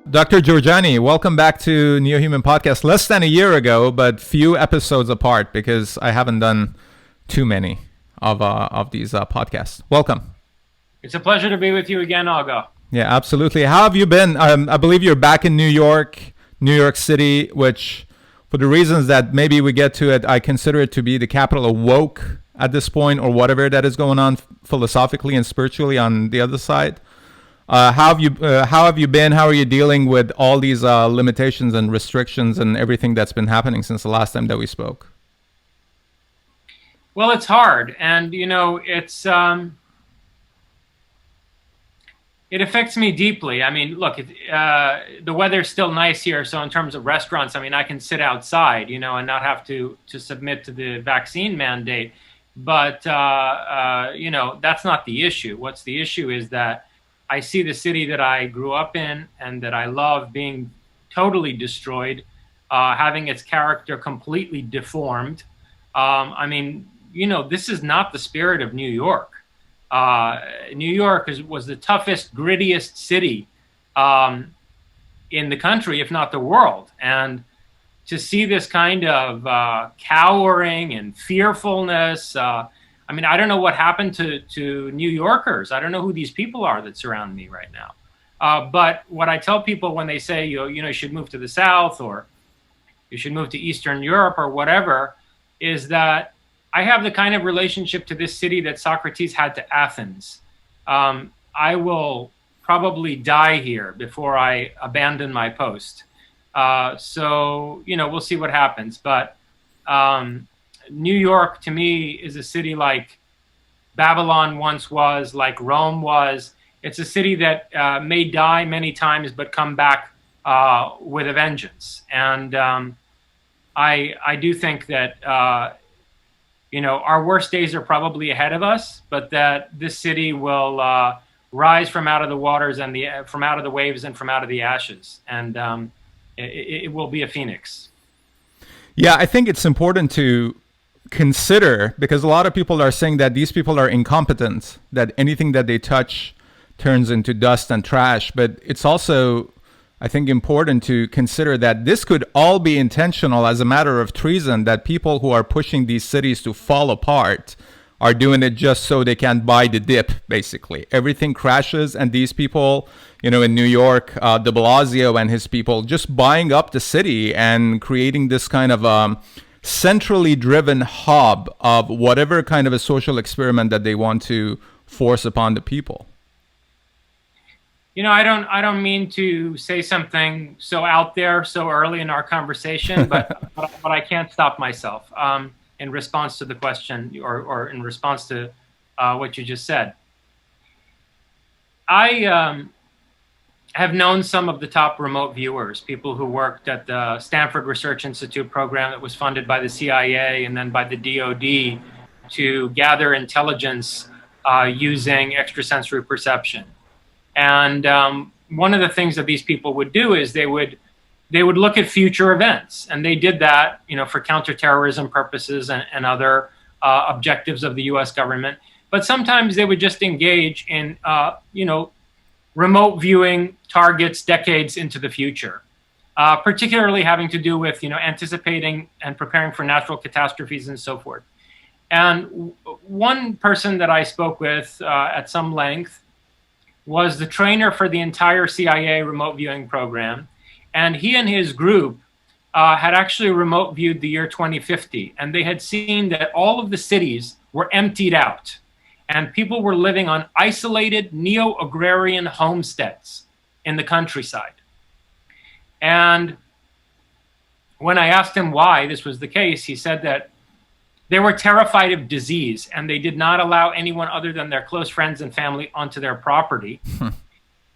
Dr. Jorjani, welcome back to NEOHUMAN podcast. Less than a year ago, but few episodes apart because I haven't done too many of these podcasts. Welcome. It's a pleasure to be with you again, Algo. Yeah, absolutely. How have you been? I believe you're back in New York City, which, for the reasons that maybe we get to it, I consider it to be the capital of woke at this point, or whatever that is going on philosophically and spiritually on the other side. How have you been? How are you dealing with all these limitations and restrictions and everything that's been happening since the last time that we spoke? Well, it's hard, and it affects me deeply. I mean, look, the weather's still nice here, so in terms of restaurants, I mean, I can sit outside, and not have to submit to the vaccine mandate. But that's not the issue. What's the issue is that I see the city that I grew up in and that I love being totally destroyed, having its character completely deformed. This is not the spirit of New York. New York was the toughest, grittiest city in the country, if not the world. And to see this kind of cowering and fearfulness, I don't know what happened to New Yorkers. I don't know who these people are that surround me right now. But what I tell people when they say, you should move to the South or you should move to Eastern Europe or whatever, is that I have the kind of relationship to this city that Socrates had to Athens. I will probably die here before I abandon my post. So we'll see what happens. But New York, to me, is a city like Babylon once was, like Rome was. It's a city that may die many times, but come back with a vengeance. And I do think that our worst days are probably ahead of us, but that this city will rise from out of the waters and from out of the waves and from out of the ashes, and it will be a phoenix. Yeah, I think it's important to consider, because a lot of people are saying that these people are incompetent, that anything that they touch turns into dust and trash. But it's also, I think, important to consider that this could all be intentional as a matter of treason, that people who are pushing these cities to fall apart are doing it just so they can buy the dip, basically. Everything crashes, and these people, in New York, de Blasio and his people, just buying up the city and creating this kind of centrally driven hub of whatever kind of a social experiment that they want to force upon the people. I don't mean to say something so out there so early in our conversation, but I can't stop myself in response to the question or in response to what you just said. I have known some of the top remote viewers, people who worked at the Stanford Research Institute program that was funded by the CIA and then by the DoD to gather intelligence using extrasensory perception. And one of the things that these people would do is they would look at future events, and they did that, for counterterrorism purposes and other objectives of the U.S. government. But sometimes they would just engage in, remote viewing targets decades into the future, particularly having to do with, anticipating and preparing for natural catastrophes and so forth. And one person that I spoke with at some length was the trainer for the entire CIA remote viewing program. And he and his group had actually remote viewed the year 2050. And they had seen that all of the cities were emptied out. And people were living on isolated neo-agrarian homesteads in the countryside. And when I asked him why this was the case, he said that they were terrified of disease, and they did not allow anyone other than their close friends and family onto their property.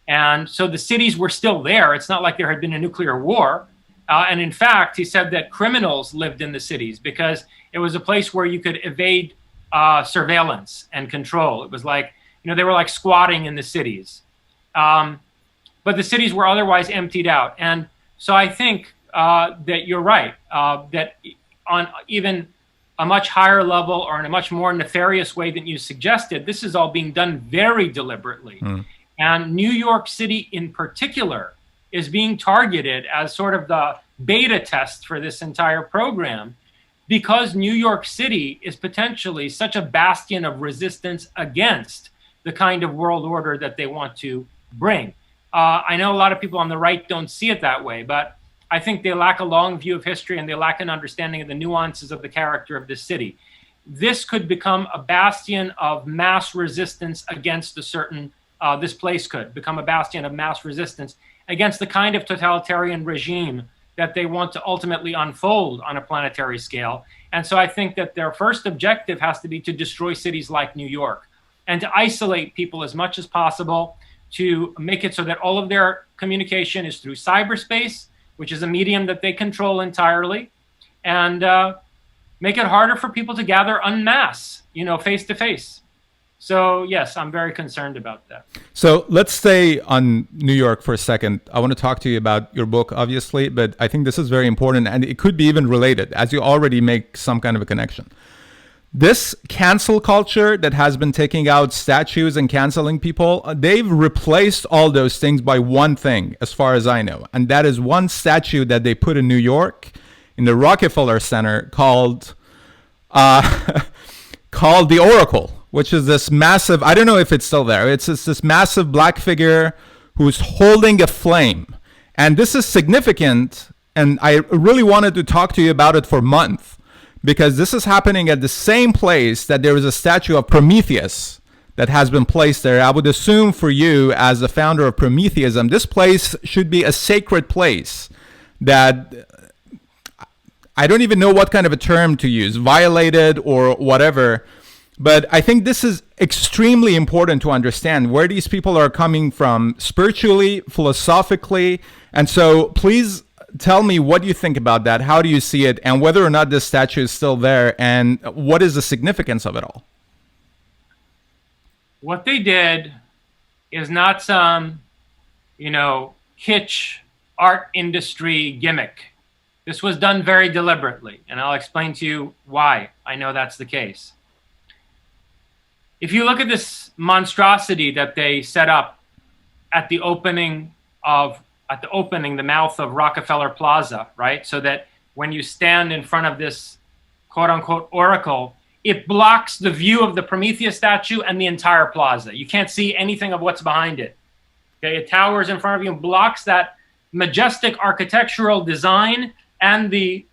And so the cities were still there. It's not like there had been a nuclear war. And in fact, he said that criminals lived in the cities because it was a place where you could evade surveillance and control. It was like, they were like squatting in the cities. But the cities were otherwise emptied out. And so I think that you're right, that on even a much higher level or in a much more nefarious way than you suggested, this is all being done very deliberately. And New York City in particular is being targeted as sort of the beta test for this entire program, because New York City is potentially such a bastion of resistance against the kind of world order that they want to bring. I know a lot of people on the right don't see it that way, but I think they lack a long view of history and they lack an understanding of the nuances of the character of this city. This could become a bastion of mass resistance against a certain, this place could become a bastion of mass resistance against the kind of totalitarian regime that they want to ultimately unfold on a planetary scale. And so I think that their first objective has to be to destroy cities like New York and to isolate people as much as possible, to make it so that all of their communication is through cyberspace, which is a medium that they control entirely, and make it harder for people to gather en masse, face to face. So yes, I'm very concerned about that. So let's stay on New York for a second. I want to talk to you about your book, obviously, but I think this is very important, and it could be even related, as you already make some kind of a connection. This cancel culture that has been taking out statues and canceling people, they've replaced all those things by one thing, as far as I know. And that is one statue that they put in New York, in the Rockefeller Center, called the Oracle, which is this massive, I don't know if it's still there, it's this massive black figure who's holding a flame. And this is significant, and I really wanted to talk to you about it for months, because this is happening at the same place that there is a statue of Prometheus that has been placed there. I would assume for you, as the founder of Prometheism, this place should be a sacred place that, I don't even know what kind of a term to use, violated or whatever. But I think this is extremely important to understand where these people are coming from spiritually, philosophically. And so please tell me what you think about that. How do you see it? And whether or not this statue is still there, and what is the significance of it all? What they did is not some, kitsch art industry gimmick. This was done very deliberately, and I'll explain to you why I know that's the case. If you look at this monstrosity that they set up at the opening, the mouth of Rockefeller Plaza, right? So that when you stand in front of this quote unquote oracle, it blocks the view of the Prometheus statue and the entire plaza. You can't see anything of what's behind it. Okay, it towers in front of you and blocks that majestic architectural design and the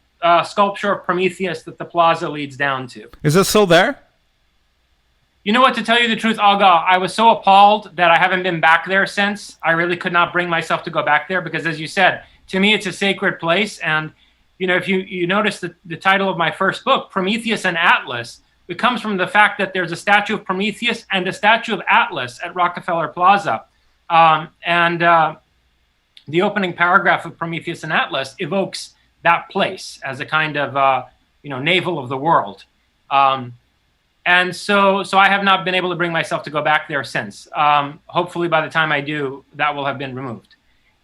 sculpture of Prometheus that the plaza leads down to. Is this still there? You know what, to tell you the truth, Alga, I was so appalled that I haven't been back there since. I really could not bring myself to go back there because, as you said, to me it's a sacred place. And, if you notice the title of my first book, Prometheus and Atlas, it comes from the fact that there's a statue of Prometheus and a statue of Atlas at Rockefeller Plaza. The opening paragraph of Prometheus and Atlas evokes that place as a kind of, navel of the world. And so I have not been able to bring myself to go back there since. Hopefully by the time I do, that will have been removed.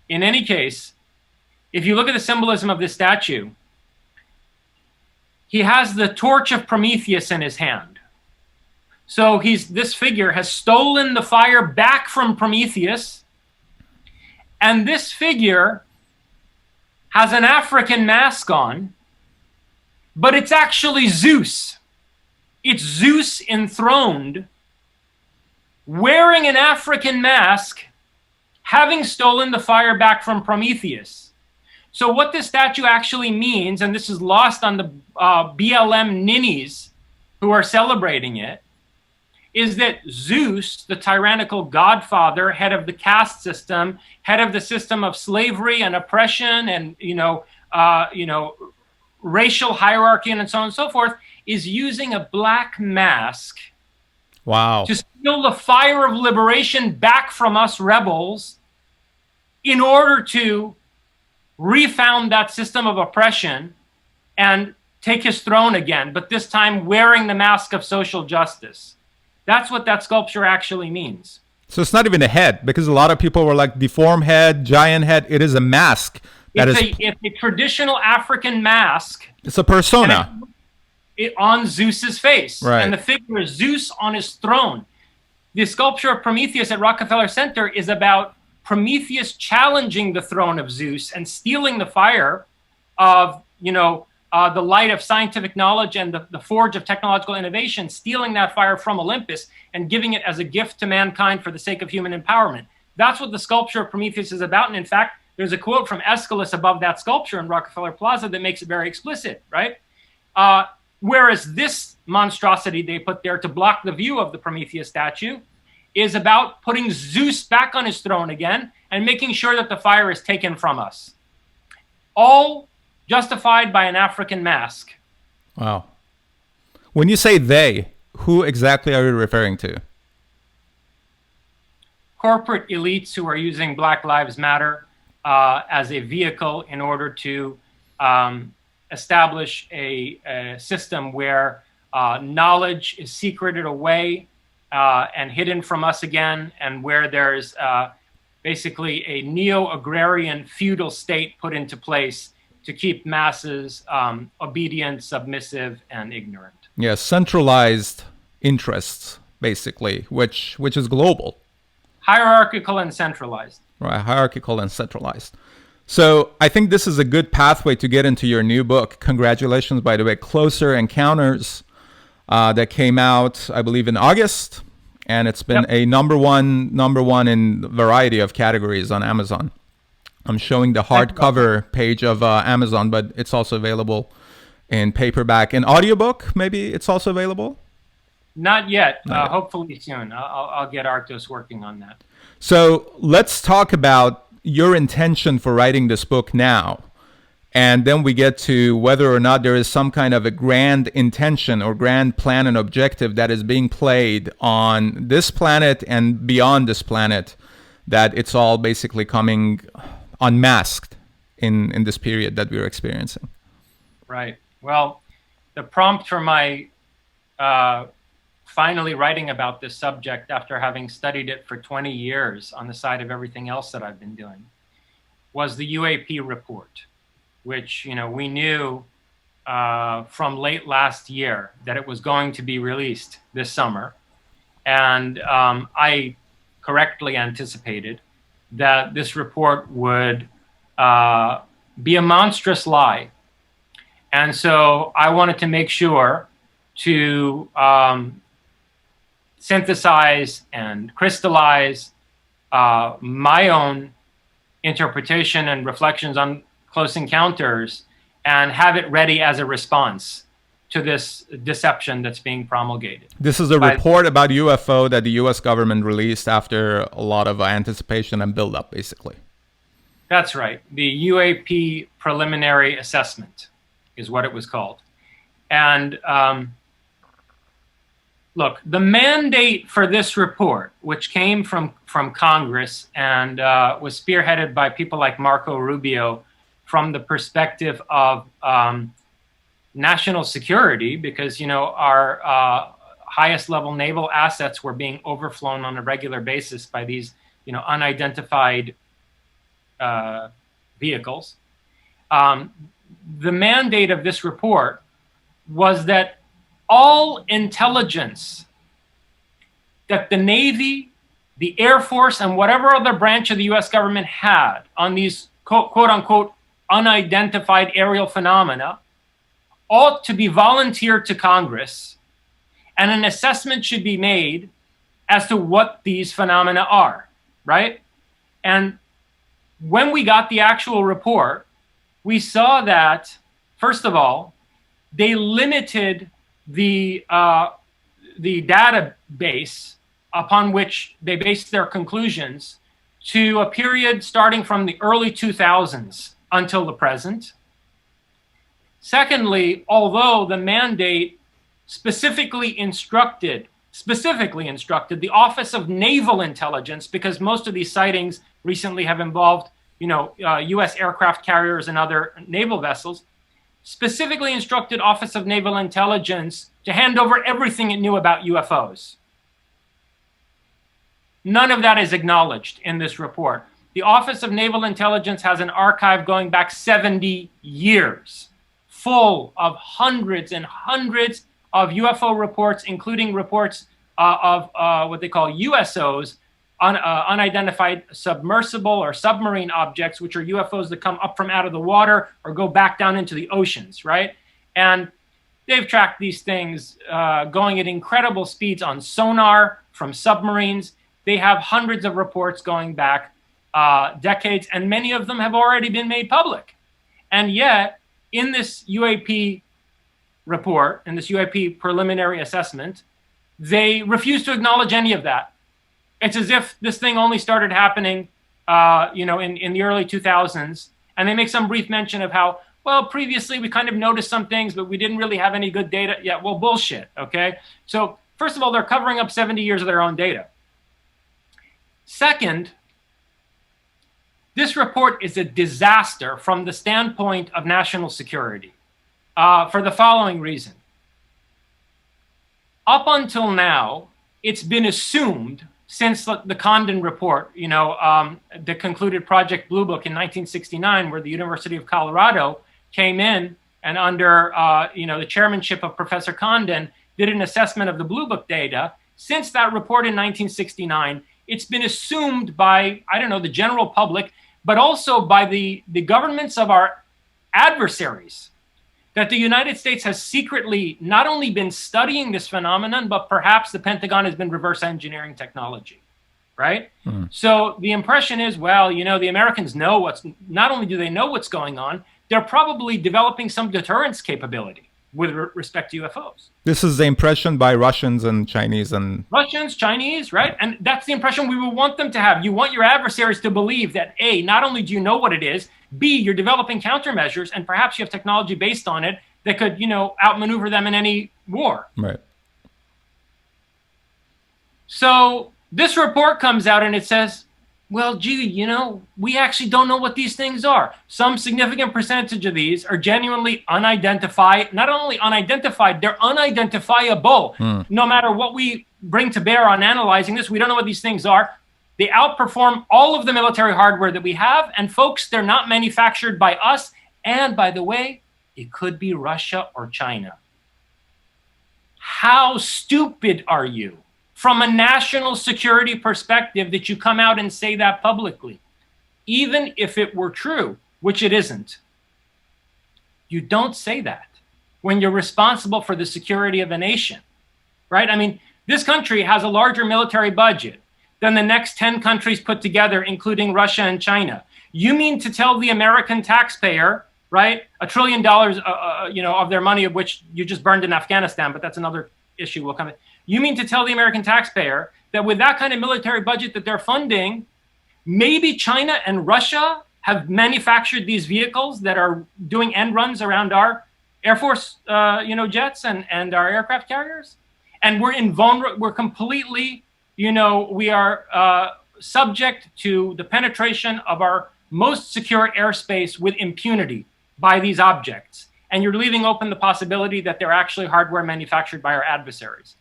In any case, if you look at the symbolism of this statue, he has the torch of Prometheus in his hand. So this figure has stolen the fire back from Prometheus, and this figure has an African mask on, but it's actually Zeus. It's Zeus enthroned, wearing an African mask, having stolen the fire back from Prometheus. So what this statue actually means, and this is lost on the BLM ninnies who are celebrating it, is that Zeus, the tyrannical godfather, head of the caste system, head of the system of slavery and oppression and racial hierarchy and so on and so forth, is using a black mask to steal the fire of liberation back from us rebels in order to refound that system of oppression and take his throne again, but this time wearing the mask of social justice. That's what that sculpture actually means. So it's not even a head, because a lot of people were like, deformed head, giant head. It is a mask. It's a traditional African mask. It's a persona. On Zeus's face. Right. And the figure is Zeus on his throne. The sculpture of Prometheus at Rockefeller Center is about Prometheus challenging the throne of Zeus and stealing the fire of, the light of scientific knowledge and the forge of technological innovation, stealing that fire from Olympus and giving it as a gift to mankind for the sake of human empowerment. That's what the sculpture of Prometheus is about. And in fact, there's a quote from Aeschylus above that sculpture in Rockefeller Plaza that makes it very explicit, right? Whereas this monstrosity they put there to block the view of the Prometheus statue is about putting Zeus back on his throne again and making sure that the fire is taken from us. All justified by an African mask. Wow. When you say they, who exactly are you referring to? Corporate elites who are using Black Lives Matter as a vehicle in order to establish a system where knowledge is secreted away and hidden from us again, and where there's basically a neo-agrarian feudal state put into place to keep masses obedient, submissive, and ignorant. Yeah, centralized interests, basically, which is global. Hierarchical and centralized. Right, hierarchical and centralized. So I think this is a good pathway to get into your new book. Congratulations, by the way, Closer Encounters, that came out, I believe, in August, and it's been a number one in a variety of categories on Amazon. I'm showing the hardcover page of Amazon, but it's also available in paperback. In audiobook, maybe it's also available? Not yet. Hopefully soon. I'll get Arctos working on that. So let's talk about your intention for writing this book now. And then we get to whether or not there is some kind of a grand intention or grand plan and objective that is being played on this planet and beyond this planet, that it's all basically coming unmasked in this period that we're experiencing. Right. Well, the prompt for my finally writing about this subject after having studied it for 20 years on the side of everything else that I've been doing was the UAP report, which we knew from late last year that it was going to be released this summer. And I correctly anticipated that this report would be a monstrous lie. And so I wanted to make sure to synthesize and crystallize my own interpretation and reflections on Close Encounters and have it ready as a response to this deception that's being promulgated. This is a report about UFO that the U.S. government released after a lot of anticipation and buildup, basically. That's right. The UAP Preliminary Assessment is what it was called. And look, the mandate for this report, which came from Congress and was spearheaded by people like Marco Rubio from the perspective of national security, because our highest level naval assets were being overflown on a regular basis by these unidentified vehicles. The mandate of this report was that all intelligence that the Navy, the Air Force, and whatever other branch of the U.S. government had on these quote unquote unidentified aerial phenomena ought to be volunteered to Congress, and an assessment should be made as to what these phenomena are, right? And when we got the actual report, we saw that, first of all, they limited the database upon which they based their conclusions to a period starting from the early 2000s until the present. Secondly, although the mandate specifically instructed the Office of Naval Intelligence, because most of these sightings recently have involved, U.S. aircraft carriers and other naval vessels, specifically instructed Office of Naval Intelligence to hand over everything it knew about UFOs. None of that is acknowledged in this report. The Office of Naval Intelligence has an archive going back 70 years, full of hundreds and hundreds of UFO reports, including reports of what they call USOs, unidentified submersible or submarine objects, which are UFOs that come up from out of the water or go back down into the oceans, right? And they've tracked these things going at incredible speeds on sonar from submarines. They have hundreds of reports going back decades, and many of them have already been made public. And yet, in this UAP report, in this UAP preliminary assessment, they refuse to acknowledge any of that. It's as if this thing only started happening, in the early 2000s, and they make some brief mention of how, well, previously we kind of noticed some things, but we didn't really have any good data. Yeah, well, bullshit, okay? So first of all, they're covering up 70 years of their own data. Second, this report is a disaster from the standpoint of national security for the following reason. Up until now, it's been assumed since the Condon report, that concluded Project Blue Book in 1969, where the University of Colorado came in and under the chairmanship of Professor Condon did an assessment of the Blue Book data. Since that report in 1969, it's been assumed by, the general public, but also by the governments of our adversaries, that the United States has secretly not only been studying this phenomenon, but perhaps the Pentagon has been reverse engineering technology, right? Mm. So the impression is, well, the Americans know not only do they know what's going on, they're probably developing some deterrence capability with respect to UFOs. This is the impression by Russians and Chinese Russians, Chinese, right? And that's the impression we would want them to have. You want your adversaries to believe that, A, not only do you know what it is, B, you're developing countermeasures, and perhaps you have technology based on it that could, outmaneuver them in any war. Right. So this report comes out and it says, well, gee, we actually don't know what these things are. Some significant percentage of these are genuinely unidentified. Not only unidentified, they're unidentifiable. Mm. No matter what we bring to bear on analyzing this, we don't know what these things are. They outperform all of the military hardware that we have. And folks, they're not manufactured by us. And by the way, it could be Russia or China. How stupid are you from a national security perspective that you come out and say that publicly? Even if it were true, which it isn't, you don't say that when you're responsible for the security of a nation, right? I mean, this country has a larger military budget than the next 10 countries put together, including Russia and China. You mean to tell the American taxpayer, right, $1 trillion, of their money, of which you just burned in Afghanistan, but that's another issue we'll come to. You mean to tell the American taxpayer that with that kind of military budget that they're funding, maybe China and Russia have manufactured these vehicles that are doing end runs around our Air Force, jets and our aircraft carriers? And we're completely, we are subject to the penetration of our most secure airspace with impunity by these objects. And you're leaving open the possibility that they're actually hardware manufactured by our adversaries.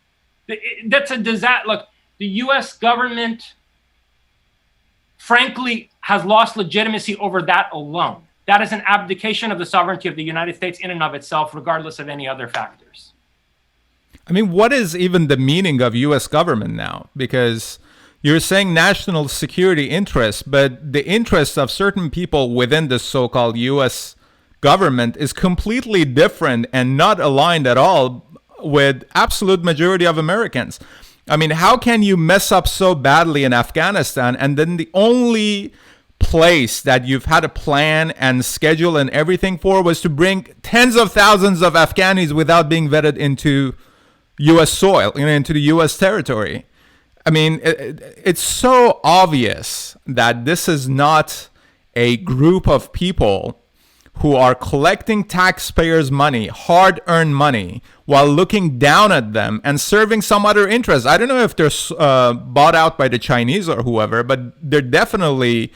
That's a disaster. Look, the U.S. government, frankly, has lost legitimacy over that alone. That is an abdication of the sovereignty of the United States in and of itself, regardless of any other factors. I mean, what is even the meaning of U.S. government now? Because you're saying national security interests, but the interests of certain people within the so-called U.S. government is completely different and not aligned at all with absolute majority of Americans. I mean, how can you mess up so badly in Afghanistan, and then the only place that you've had a plan and schedule and everything for was to bring tens of thousands of Afghanis without being vetted into U.S. soil, into the U.S. territory? I mean, it's so obvious that this is not a group of people who are collecting taxpayers' money, hard-earned money, while looking down at them and serving some other interest. I don't know if they're bought out by the Chinese or whoever, but they're definitely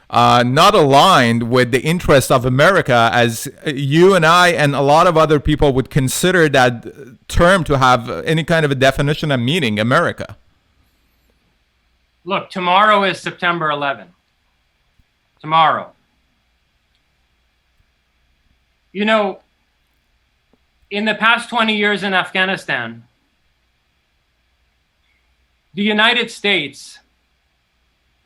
not aligned with the interest of America, as you and I and a lot of other people would consider that term to have any kind of a definition and meaning, America. Look, tomorrow is September 11th. Tomorrow. In the past 20 years in Afghanistan, the United States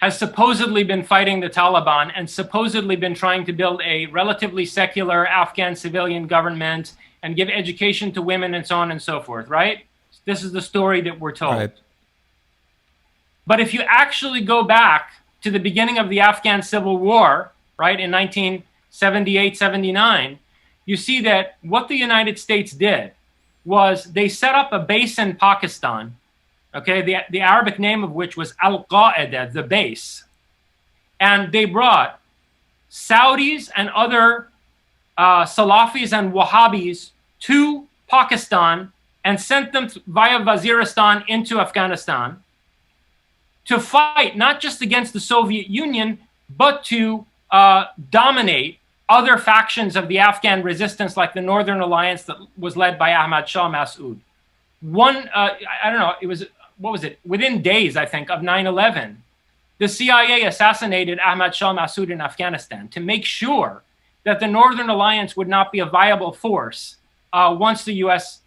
has supposedly been fighting the Taliban and supposedly been trying to build a relatively secular Afghan civilian government and give education to women and so on and so forth, right? This is the story that we're told. Right. But if you actually go back to the beginning of the Afghan Civil War, right, in 1978, 79, you see that what the United States did was they set up a base in Pakistan, okay, the Arabic name of which was Al-Qaeda, the base. And they brought Saudis and other Salafis and Wahhabis to Pakistan and sent them via Waziristan into Afghanistan to fight not just against the Soviet Union, but to dominate other factions of the Afghan resistance, like the Northern Alliance that was led by Ahmad Shah Massoud. I don't know, it was, what was it? Within days, I think, of 9/11, the CIA assassinated Ahmad Shah Massoud in Afghanistan to make sure that the Northern Alliance would not be a viable force once the U.S.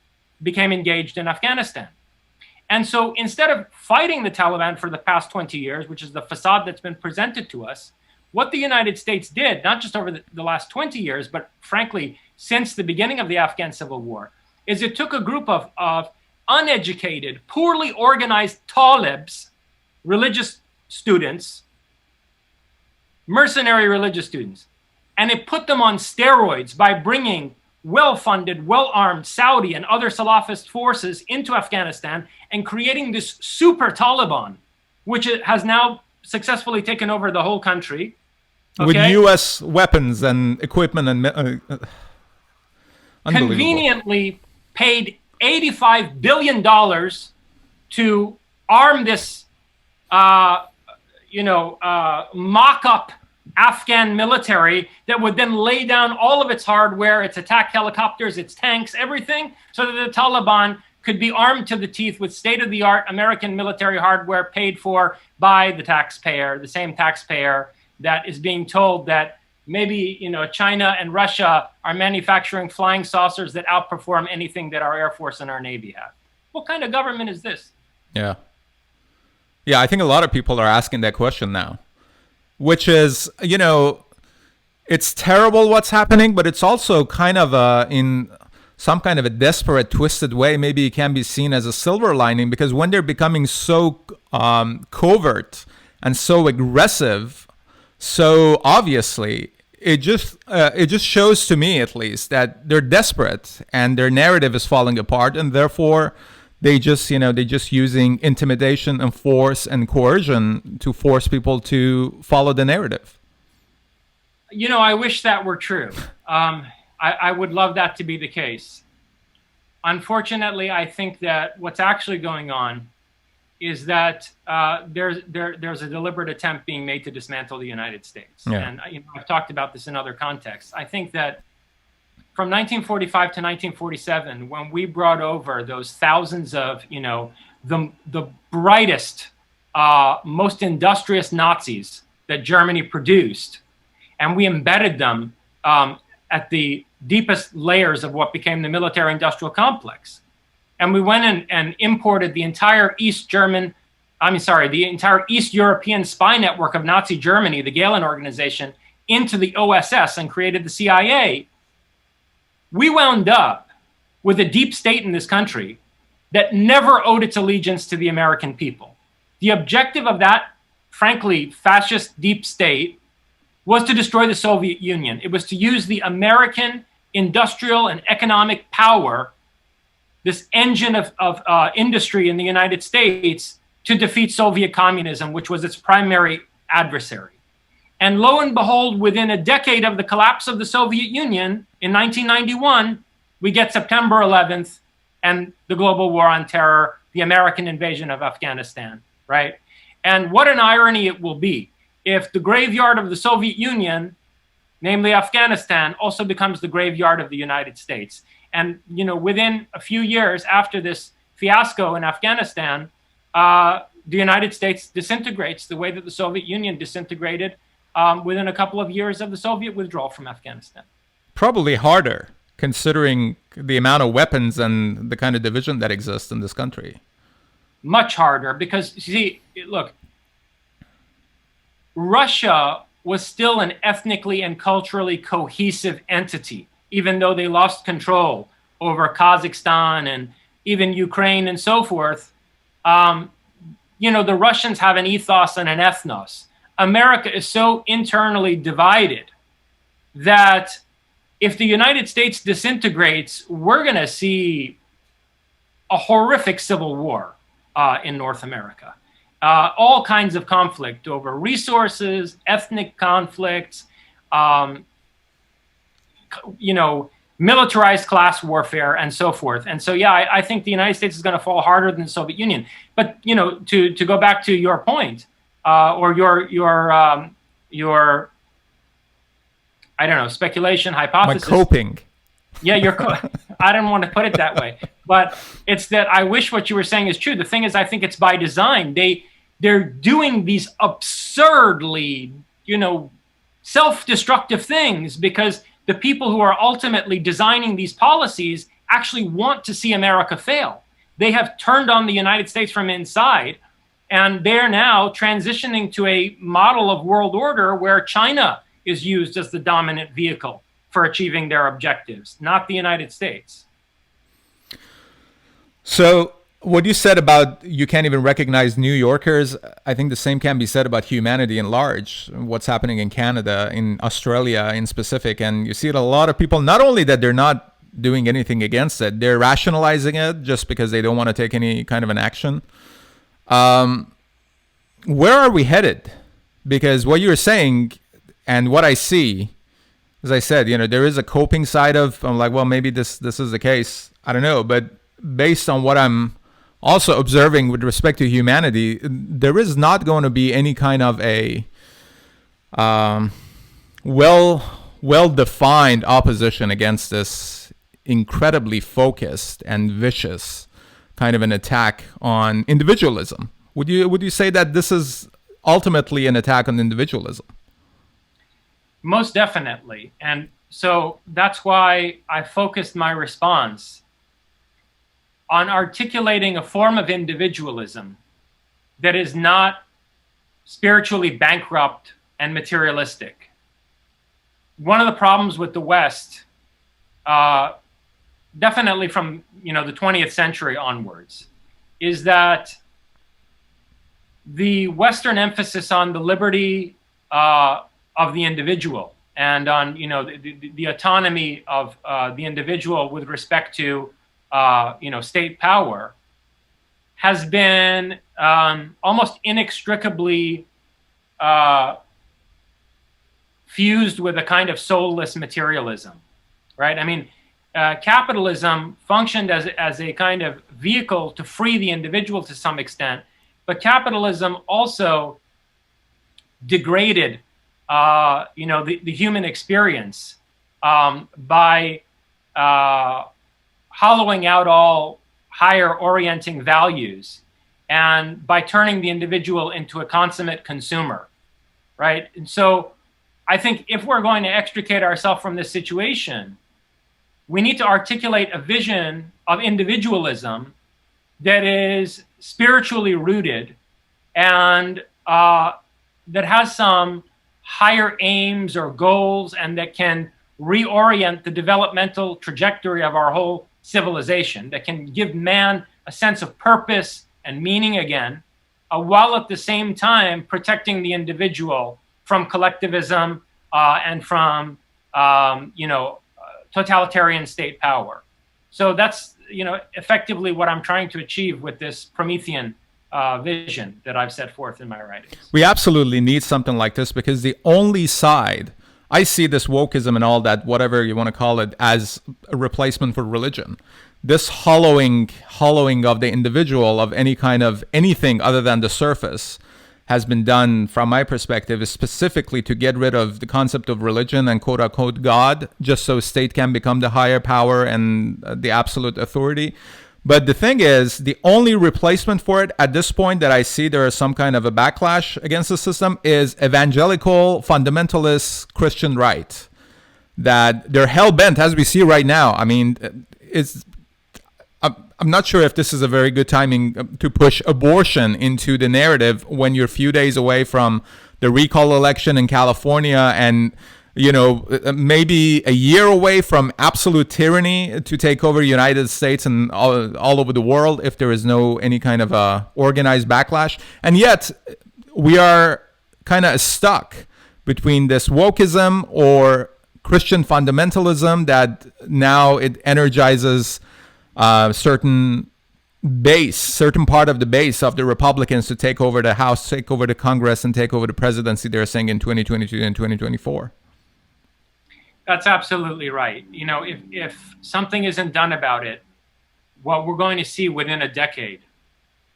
became engaged in Afghanistan. And so instead of fighting the Taliban for the past 20 years, which is the facade that's been presented to us, what the United States did, not just over the last 20 years, but frankly, since the beginning of the Afghan Civil War, is it took a group of uneducated, poorly organized Talibs, religious students, mercenary religious students, and it put them on steroids by bringing well-funded, well-armed Saudi and other Salafist forces into Afghanistan and creating this super Taliban, which has now successfully taken over the whole country. Okay? With U.S. weapons and equipment and unbelievable. Conveniently paid $85 billion to arm this, mock-up Afghan military that would then lay down all of its hardware, its attack helicopters, its tanks, everything, so that the Taliban could be armed to the teeth with state-of-the-art American military hardware paid for by the taxpayer, the same taxpayer that is being told that maybe, China and Russia are manufacturing flying saucers that outperform anything that our Air Force and our Navy have. What kind of government is this? Yeah. Yeah, I think a lot of people are asking that question now, which is, it's terrible what's happening, but it's also kind of in some kind of a desperate, twisted way. Maybe it can be seen as a silver lining, because when they're becoming so covert and so aggressive, so obviously, it just shows to me, at least, that they're desperate and their narrative is falling apart, and therefore they're just using intimidation and force and coercion to force people to follow the narrative. I wish that were true. I would love that to be the case. Unfortunately, I think that what's actually going on is that there's a deliberate attempt being made to dismantle the United States. Yeah. And I've talked about this in other contexts. I think that from 1945 to 1947, when we brought over those thousands of, the brightest, most industrious Nazis that Germany produced, and we embedded them at the deepest layers of what became the military-industrial complex. And we went in and imported the entire the entire East European spy network of Nazi Germany, the Gehlen organization, into the OSS and created the CIA. We wound up with a deep state in this country that never owed its allegiance to the American people. The objective of that, frankly, fascist deep state was to destroy the Soviet Union. It was to use the American industrial and economic power, this engine of industry in the United States, to defeat Soviet communism, which was its primary adversary. And lo and behold, within a decade of the collapse of the Soviet Union in 1991, we get September 11th and the global war on terror, the American invasion of Afghanistan, right? And what an irony it will be if the graveyard of the Soviet Union, namely Afghanistan, also becomes the graveyard of the United States. And, within a few years after this fiasco in Afghanistan, the United States disintegrates the way that the Soviet Union disintegrated within a couple of years of the Soviet withdrawal from Afghanistan. Probably harder, considering the amount of weapons and the kind of division that exists in this country. Much harder, because, you see, look, Russia was still an ethnically and culturally cohesive entity, even though they lost control over Kazakhstan and even Ukraine and so forth. The Russians have an ethos and an ethnos. America is so internally divided that if the United States disintegrates, we're going to see a horrific civil war in North America. All kinds of conflict over resources, ethnic conflicts, militarized class warfare, and so forth. And so, yeah, I think the United States is going to fall harder than the Soviet Union. But to go back to your point, or your I don't know, speculation, hypothesis. My coping. Yeah, I don't want to put it that way, but it's that I wish what you were saying is true. The thing is, I think it's by design. They're doing these absurdly, self-destructive things because the people who are ultimately designing these policies actually want to see America fail. They have turned on the United States from inside, and they're now transitioning to a model of world order where China is used as the dominant vehicle for achieving their objectives, not the United States. So what you said about you can't even recognize New Yorkers, I think the same can be said about humanity in large, what's happening in Canada, in Australia in specific. And you see it a lot of people, not only that they're not doing anything against it, they're rationalizing it just because they don't want to take any kind of an action. Where are we headed? Because what you're saying and what I see, as I said, there is a coping side of, I'm like, well, maybe this is the case. I don't know. But based on what I'm also observing with respect to humanity, there is not going to be any kind of a well-defined opposition against this incredibly focused and vicious kind of an attack on individualism. Would you say that this is ultimately an attack on individualism? Most definitely. And so that's why I focused my response on articulating a form of individualism that is not spiritually bankrupt and materialistic. One of the problems with the West, definitely from the 20th century onwards, is that the Western emphasis on the liberty of the individual and on the autonomy of the individual with respect to state power has been almost inextricably fused with a kind of soulless materialism, right? I mean, capitalism functioned as a kind of vehicle to free the individual to some extent, but capitalism also degraded the human experience by hollowing out all higher orienting values and by turning the individual into a consummate consumer, right? And so I think if we're going to extricate ourselves from this situation, we need to articulate a vision of individualism that is spiritually rooted and that has some higher aims or goals and that can reorient the developmental trajectory of our whole civilization, that can give man a sense of purpose and meaning again, while at the same time protecting the individual from collectivism and from totalitarian state power. So that's effectively what I'm trying to achieve with this Promethean vision that I've set forth in my writings. We absolutely need something like this because the only side, I see this wokeism and all that, whatever you want to call it, as a replacement for religion. This hollowing of the individual of any kind of anything other than the surface has been done, from my perspective, is specifically to get rid of the concept of religion and quote unquote God, just so state can become the higher power and the absolute authority. But the thing is, the only replacement for it at this point that I see there is some kind of a backlash against the system is evangelical, fundamentalist Christian right. That they're hell-bent, as we see right now. I mean, I'm not sure if this is a very good timing to push abortion into the narrative when you're a few days away from the recall election in California, and maybe a year away from absolute tyranny to take over the United States and all over the world if there is no any kind of organized backlash. And yet we are kind of stuck between this wokeism or Christian fundamentalism that now it energizes certain part of the base of the Republicans to take over the House, take over the Congress, and take over the presidency, they're saying, in 2022 and 2024. That's absolutely right. If something isn't done about it, what we're going to see within a decade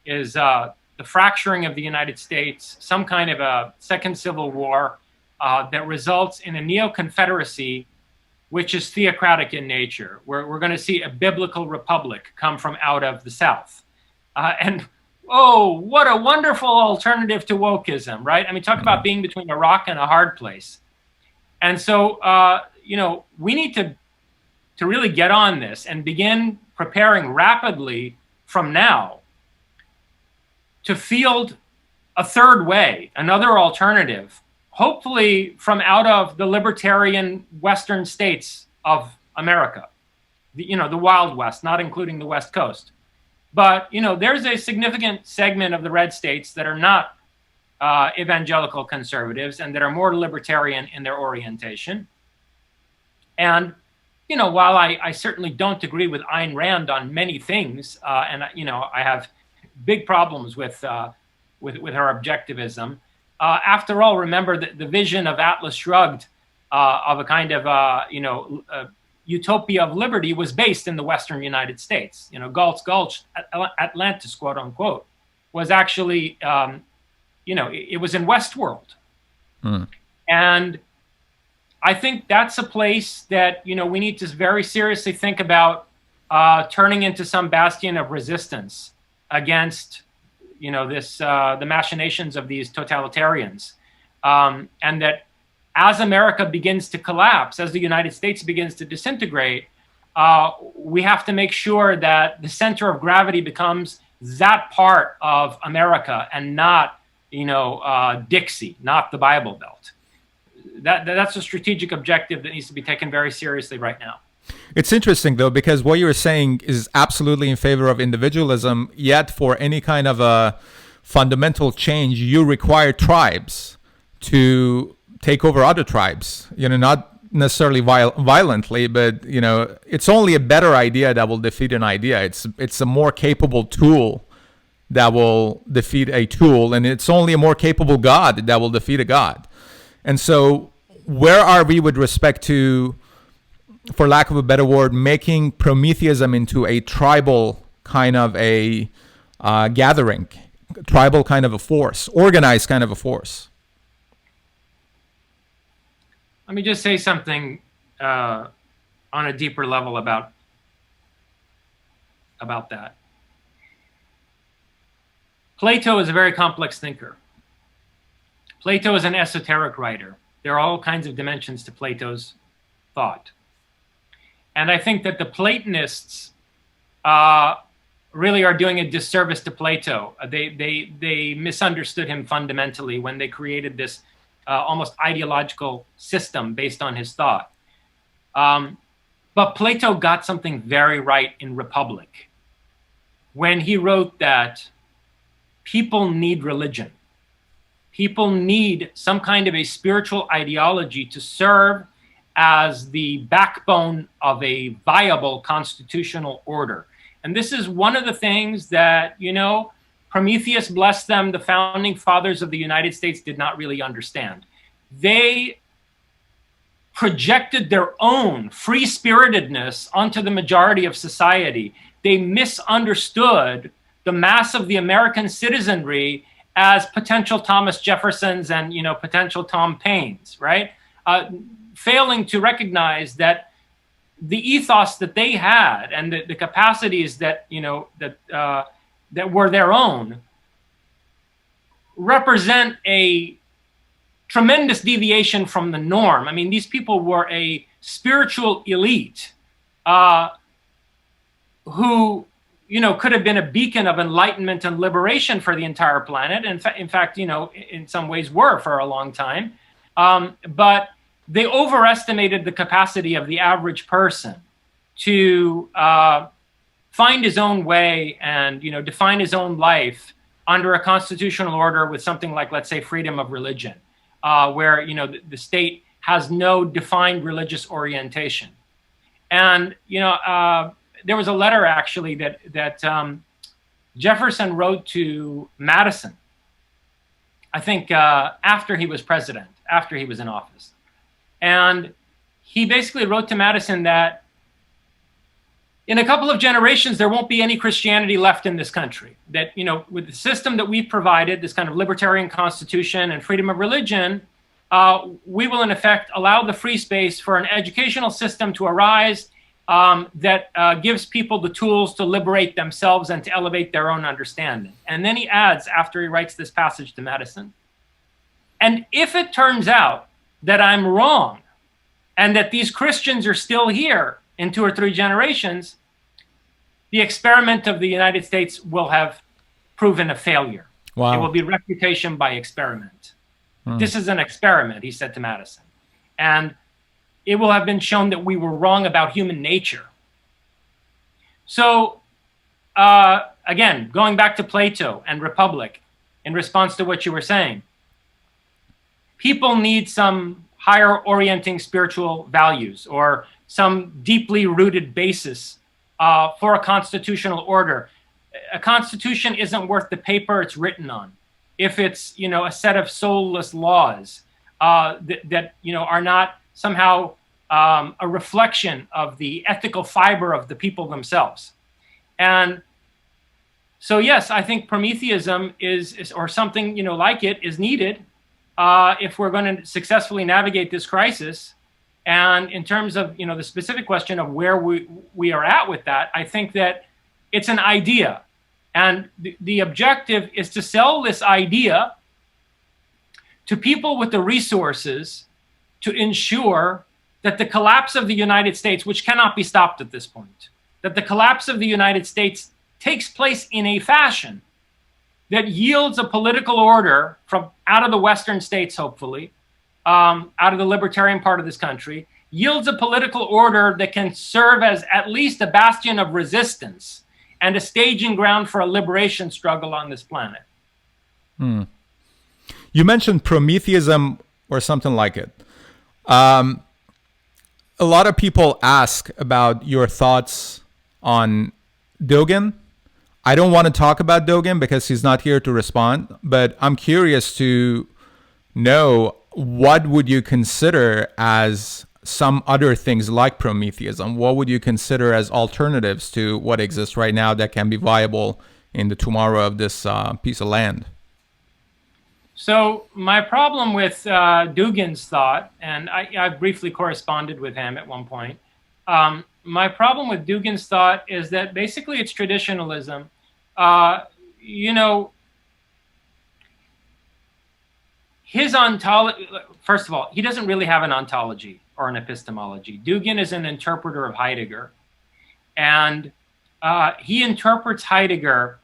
is the fracturing of the United States, some kind of a second civil war that results in a neo-confederacy, which is theocratic in nature. We're going to see a biblical republic come from out of the South. And what a wonderful alternative to wokeism, right? I mean, talk about being between a rock and a hard place. And so, we need to really get on this and begin preparing rapidly from now to field a third way, another alternative, hopefully from out of the libertarian Western states of America, the Wild West, not including the West Coast. But, there's a significant segment of the red states that are not evangelical conservatives and that are more libertarian in their orientation. And, while I certainly don't agree with Ayn Rand on many things, and, I have big problems with her objectivism, after all, remember that the vision of Atlas Shrugged of a kind of, utopia of liberty was based in the Western United States. Galt's Gulch, Atlantis, quote unquote, was actually, it was in Westworld. And I think that's a place that, we need to very seriously think about turning into some bastion of resistance against, the machinations of these totalitarians. And that as America begins to collapse, as the United States begins to disintegrate, we have to make sure that the center of gravity becomes that part of America and not, Dixie, not the Bible Belt. That's a strategic objective that needs to be taken very seriously right now. It's interesting, though, because what you're saying is absolutely in favor of individualism, yet for any kind of a fundamental change, you require tribes to take over other tribes, not necessarily violently, but, it's only a better idea that will defeat an idea. It's a more capable tool that will defeat a tool, and it's only a more capable God that will defeat a God. And so where are we with respect to, for lack of a better word, making Prometheism into a tribal kind of a gathering, tribal kind of a force, organized kind of a force? Let me just say something on a deeper level about that. Plato is a very complex thinker. Plato is an esoteric writer. There are all kinds of dimensions to Plato's thought. And I think that the Platonists really are doing a disservice to Plato. They misunderstood him fundamentally when they created this almost ideological system based on his thought. But Plato got something very right in Republic when he wrote that people need religion. People need some kind of a spiritual ideology to serve as the backbone of a viable constitutional order. And this is one of the things that, Prometheus, bless them, the founding fathers of the United States did not really understand. They projected their own free-spiritedness onto the majority of society. They misunderstood the mass of the American citizenry as potential Thomas Jeffersons and, potential Tom Paines, right? Failing to recognize that the ethos that they had and the capacities that, that were their own represent a tremendous deviation from the norm. I mean, these people were a spiritual elite who, could have been a beacon of enlightenment and liberation for the entire planet. In fact, in some ways were for a long time. But they overestimated the capacity of the average person to find his own way and, define his own life under a constitutional order with something like, let's say, freedom of religion, where, the state has no defined religious orientation. And, there was a letter actually that Jefferson wrote to Madison, I think after he was president, after he was in office. And he basically wrote to Madison that in a couple of generations, there won't be any Christianity left in this country. That, with the system that we've provided, this kind of libertarian constitution and freedom of religion, we will in effect allow the free space for an educational system to arise that gives people the tools to liberate themselves and to elevate their own understanding. And then he adds, after he writes this passage to Madison, and if it turns out that I'm wrong and that these Christians are still here in 2 or 3 generations, the experiment of the United States will have proven a failure. Wow. It will be refutation by experiment. This is an experiment, he said to Madison. And it will have been shown that we were wrong about human nature. So, again, going back to Plato and Republic, in response to what you were saying, people need some higher orienting spiritual values or some deeply rooted basis for a constitutional order. A constitution isn't worth the paper it's written on if it's, a set of soulless laws that are not somehow a reflection of the ethical fiber of the people themselves. And so, yes, I think Prometheism is or something, like it is needed if we're going to successfully navigate this crisis. And in terms of, the specific question of where we are at with that, I think that it's an idea. And the objective is to sell this idea to people with the resources to ensure that the collapse of the United States, which cannot be stopped at this point, that the collapse of the United States takes place in a fashion that yields a political order from out of the Western states, hopefully, out of the libertarian part of this country, yields a political order that can serve as at least a bastion of resistance and a staging ground for a liberation struggle on this planet. You mentioned Prometheism or something like it. A lot of people ask about your thoughts on Dogen. I don't want to talk about Dogen because he's not here to respond, but I'm curious to know, what would you consider as some other things like Prometheism? What would you consider as alternatives to what exists right now that can be viable in the tomorrow of this piece of land? So my problem with Dugin's thought, and I briefly corresponded with him at one point, my problem with Dugin's thought is that basically it's traditionalism. His ontology, first of all, he doesn't really have an ontology or an epistemology. Dugin is an interpreter of Heidegger, and he interprets Heidegger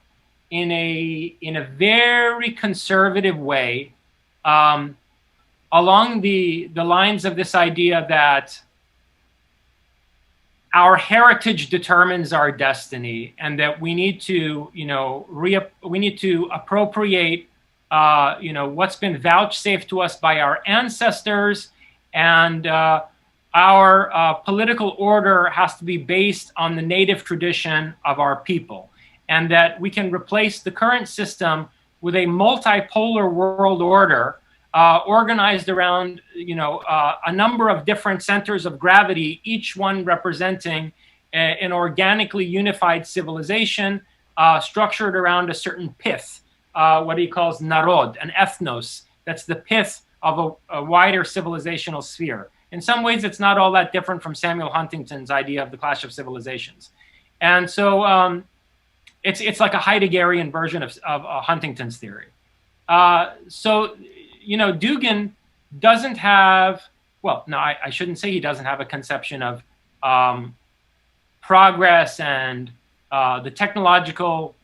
in a very conservative way, along the lines of this idea that our heritage determines our destiny, and that we need to, we need to appropriate, what's been vouchsafed to us by our ancestors, and our political order has to be based on the native tradition of our people, and that we can replace the current system with a multipolar world order organized around, a number of different centers of gravity, each one representing an organically unified civilization structured around a certain pith, what he calls narod, an ethnos. That's the pith of a wider civilizational sphere. In some ways, it's not all that different from Samuel Huntington's idea of the clash of civilizations. And so it's like a Heideggerian version of Huntington's theory. Dugin doesn't have, well, no, I shouldn't say he doesn't have a conception of progress and the technological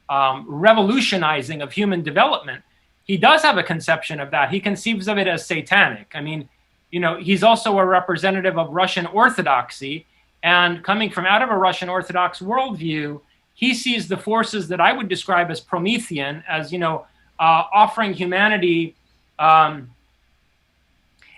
revolutionizing of human development, he does have a conception of that. He conceives of it as satanic. I mean, he's also a representative of Russian Orthodoxy, and coming from out of a Russian Orthodox worldview, he sees the forces that I would describe as Promethean, as offering humanity an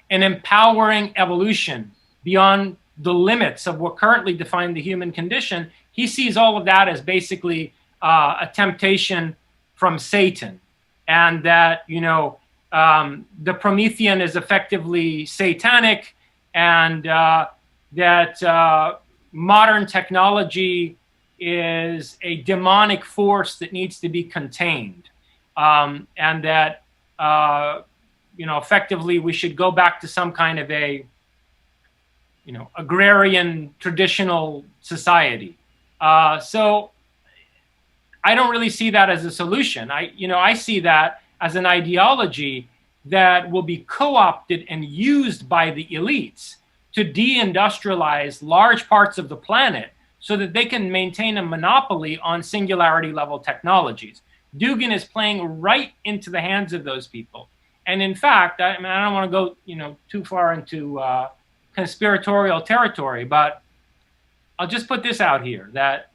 empowering evolution beyond the limits of what currently define the human condition. He sees all of that as basically a temptation from Satan, and that the Promethean is effectively satanic, and that modern technology is a demonic force that needs to be contained, and that effectively we should go back to some kind of a agrarian traditional society. So I don't really see that as a solution. I see that as an ideology that will be co-opted and used by the elites to deindustrialize large parts of the planet so that they can maintain a monopoly on singularity level technologies. Dugin is playing right into the hands of those people. And in fact, I don't want to go too far into conspiratorial territory, but I'll just put this out here, that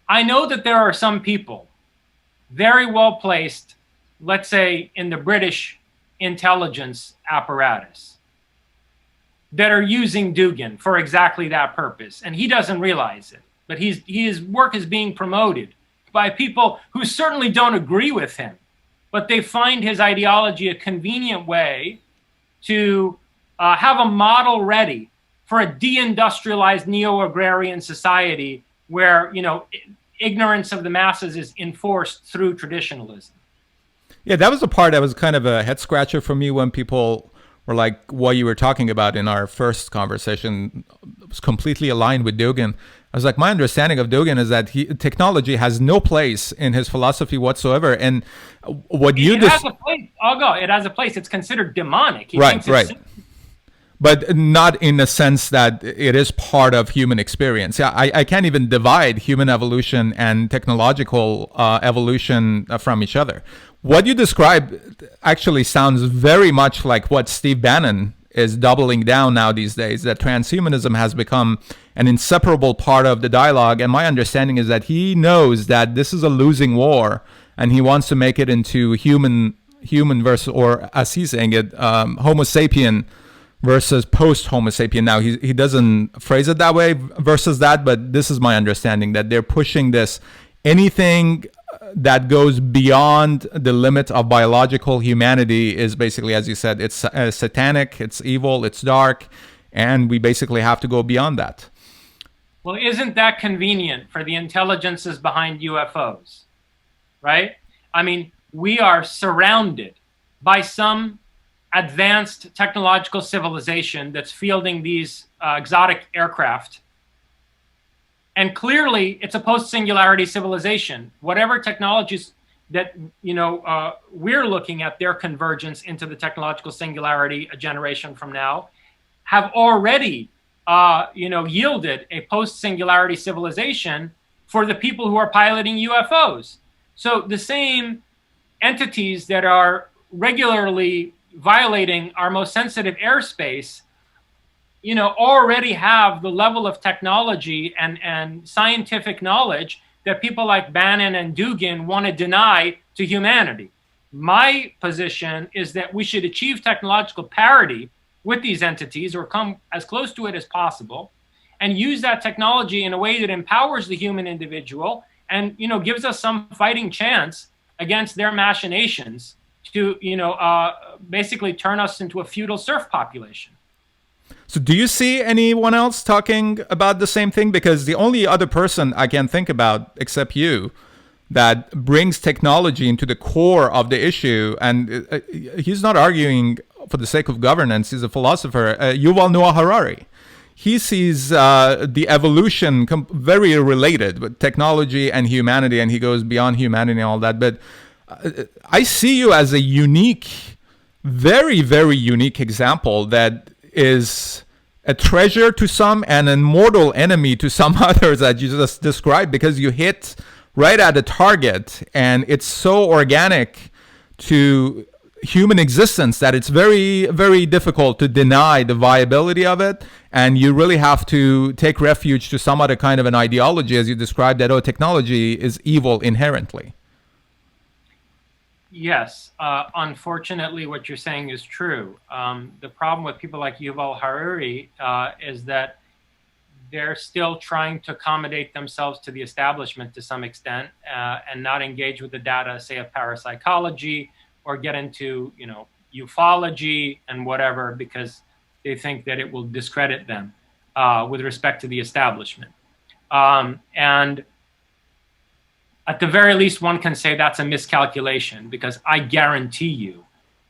I know that there are some people very well placed, let's say in the British intelligence apparatus, that are using Dugin for exactly that purpose, and he doesn't realize it. But his work is being promoted by people who certainly don't agree with him, but they find his ideology a convenient way to have a model ready for a deindustrialized neo-agrarian society where ignorance of the masses is enforced through traditionalism. Yeah, that was the part that was kind of a head scratcher for me when people were like, what you were talking about in our first conversation was completely aligned with Dugin. I was like, my understanding of Dugin is that technology has no place in his philosophy whatsoever. And what you has a place. I'll go. It has a place. It's considered demonic. Right. But not in the sense that it is part of human experience. Yeah, I can't even divide human evolution and technological evolution from each other. What you describe actually sounds very much like what Steve Bannon is doubling down now these days, that transhumanism has become an inseparable part of the dialogue. And my understanding is that he knows that this is a losing war, and he wants to make it into human versus, or as he's saying it, Homo sapien versus post-Homo sapien. Now, he doesn't phrase it that way versus that, but this is my understanding, that they're pushing this. Anything that goes beyond the limit of biological humanity is basically, as you said, it's satanic, it's evil, it's dark, and we basically have to go beyond that. Well, isn't that convenient for the intelligences behind UFOs, right? I mean, we are surrounded by some advanced technological civilization that's fielding these exotic aircraft. And clearly, it's a post-singularity civilization. Whatever technologies that we're looking at, their convergence into the technological singularity a generation from now, have already yielded a post-singularity civilization for the people who are piloting UFOs. So the same entities that are regularly violating our most sensitive airspace already have the level of technology and scientific knowledge that people like Bannon and Dugin want to deny to humanity. My position is that we should achieve technological parity with these entities, or come as close to it as possible, and use that technology in a way that empowers the human individual and gives us some fighting chance against their machinations to basically turn us into a feudal serf population. So do you see anyone else talking about the same thing? Because the only other person I can think about, except you, that brings technology into the core of the issue, and he's not arguing for the sake of governance, he's a philosopher, Yuval Noah Harari. He sees the evolution very related with technology and humanity, and he goes beyond humanity and all that. But I see you as a unique, very, very unique example that is a treasure to some and a mortal enemy to some others that you just described, because you hit right at the target, and it's so organic to human existence that it's very, very difficult to deny the viability of it. And you really have to take refuge to some other kind of an ideology, as you described, that, oh, technology is evil inherently. Yes, unfortunately, what you're saying is true. The problem with people like Yuval Harari is that they're still trying to accommodate themselves to the establishment to some extent, and not engage with the data, say, of parapsychology, or get into, ufology and whatever, because they think that it will discredit them with respect to the establishment. And at the very least, one can say that's a miscalculation, because I guarantee you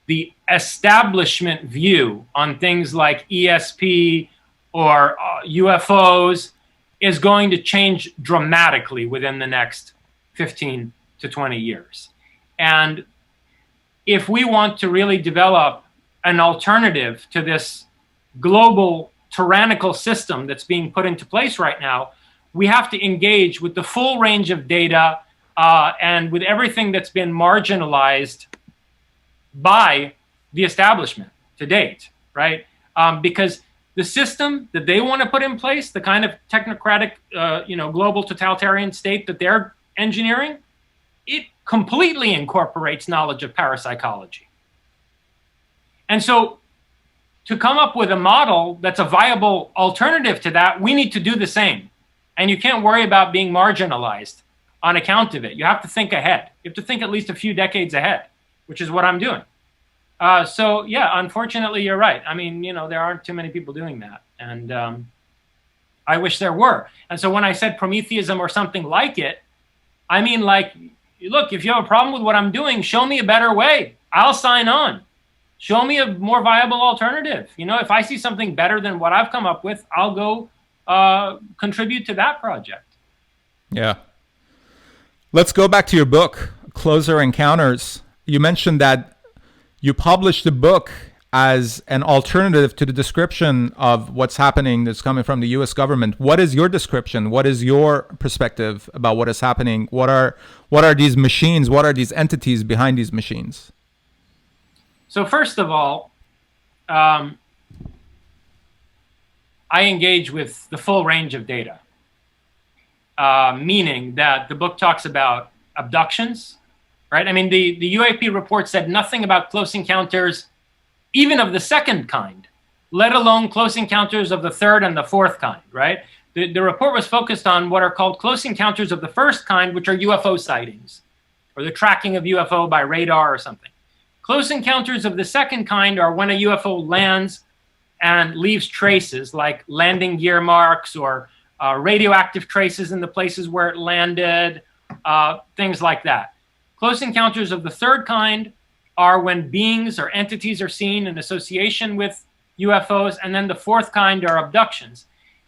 the establishment view on things like ESP or UFOs is going to change dramatically within the next 15 to 20 years. And if we want to really develop an alternative to this global tyrannical system that's being put into place right now, we have to engage with the full range of data and with everything that's been marginalized by the establishment to date, right? Because the system that they want to put in place, the kind of technocratic, global totalitarian state that they're engineering, it completely incorporates knowledge of parapsychology. And so to come up with a model that's a viable alternative to that, we need to do the same. And you can't worry about being marginalized on account of it. You have to think ahead. You have to think at least a few decades ahead, which is what I'm doing. So yeah, unfortunately, you're right. I mean, there aren't too many people doing that. And I wish there were. And so when I said Prometheism or something like it, I mean, like, look, if you have a problem with what I'm doing, show me a better way. I'll sign on. Show me a more viable alternative. If I see something better than what I've come up with, I'll go contribute to that project. Yeah. Let's go back to your book, Closer Encounters. You mentioned that you published the book as an alternative to the description of what's happening that's coming from the U.S. government. What is your description? What is your perspective about what is happening? What are these machines? What are these entities behind these machines? So first of all, I engage with the full range of data, meaning that the book talks about abductions, right? I mean, the UAP report said nothing about close encounters, even of the second kind, let alone close encounters of the third and the fourth kind, right? The report was focused on what are called close encounters of the first kind, which are UFO sightings, or the tracking of UFO by radar or something. Close encounters of the second kind are when a UFO lands and leaves traces, like landing gear marks or radioactive traces in the places where it landed, things like that. Close encounters of the third kind are when beings or entities are seen in association with UFOs, and then the fourth kind are abductions.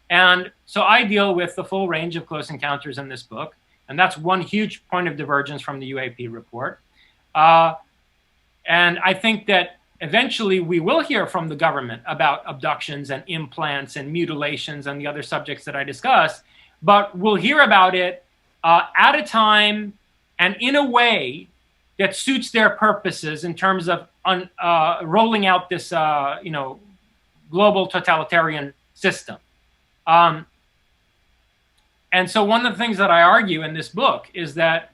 And so I deal with the full range of close encounters in this book, and that's one huge point of divergence from the UAP report. And I think that eventually we will hear from the government about abductions and implants and mutilations and the other subjects that I discussed, but we'll hear about it at a time and in a way that suits their purposes in terms of rolling out this, global totalitarian system. And so one of the things that I argue in this book is that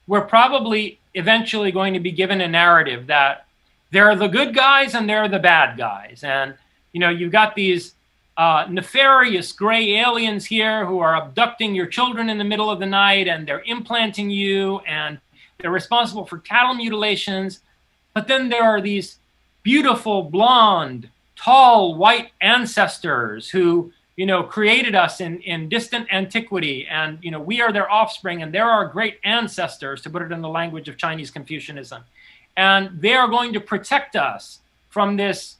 we're probably eventually going to be given a narrative that there are the good guys and there are the bad guys. And, you've got these nefarious gray aliens here who are abducting your children in the middle of the night, and they're implanting you, and they're responsible for cattle mutilations. But then there are these beautiful, blonde, tall, white ancestors who, created us in distant antiquity. And, we are their offspring, and they're our great ancestors, to put it in the language of Chinese Confucianism. And they are going to protect us from this,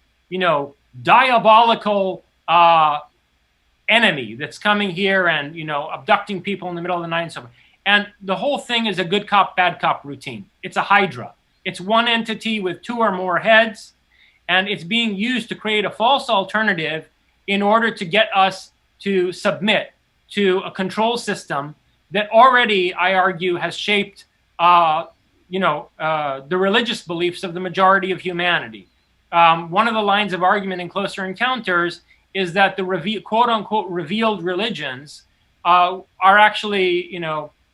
diabolical enemy that's coming here and, abducting people in the middle of the night and so on. And the whole thing is a good cop, bad cop routine. It's a hydra. It's one entity with two or more heads, and it's being used to create a false alternative in order to get us to submit to a control system that already, I argue, has shaped the religious beliefs of the majority of humanity. One of the lines of argument in Closer Encounters is that the quote-unquote revealed religions are actually,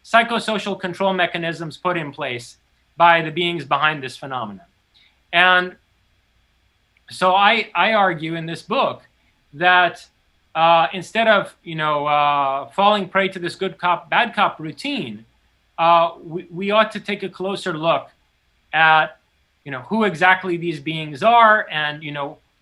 psychosocial control mechanisms put in place by the beings behind this phenomenon. And so I argue in this book that instead of falling prey to this good cop, bad cop routine, we ought to take a closer look at who exactly these beings are, and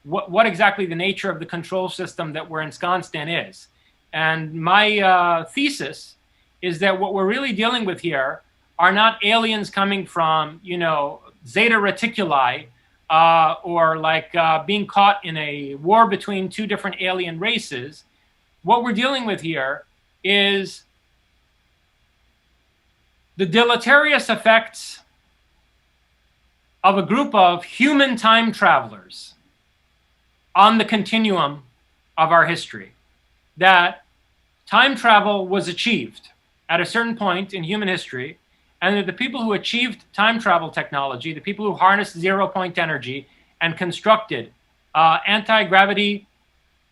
what exactly the nature of the control system that we're ensconced in is. And my thesis is that what we're really dealing with here are not aliens coming from Zeta Reticuli, or like being caught in a war between two different alien races. What we're dealing with here is the deleterious effects of a group of human time travelers on the continuum of our history. That time travel was achieved at a certain point in human history, and that the people who achieved time travel technology, the people who harnessed zero-point energy and constructed anti-gravity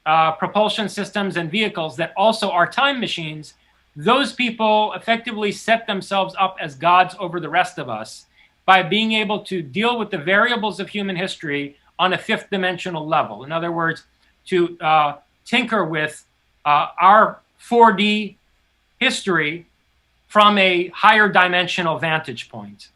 propulsion systems and vehicles that also are time machines, those people effectively set themselves up as gods over the rest of us by being able to deal with the variables of human history on a fifth dimensional level. In other words, to tinker with our 4D history from a higher dimensional vantage point.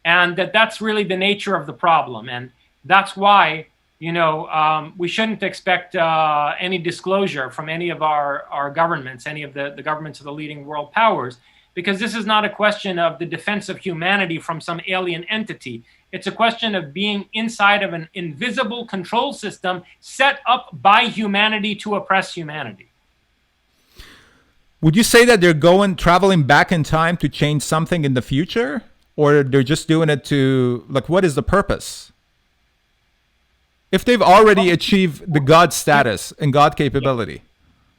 And that's really the nature of the problem. And that's why, we shouldn't expect any disclosure from any of our governments, any of the governments of the leading world powers, because this is not a question of the defense of humanity from some alien entity. It's a question of being inside of an invisible control system set up by humanity to oppress humanity. Would you say that they're traveling back in time to change something in the future? Or they're just doing it to, what is the purpose? If they've already achieved the God status and God capability.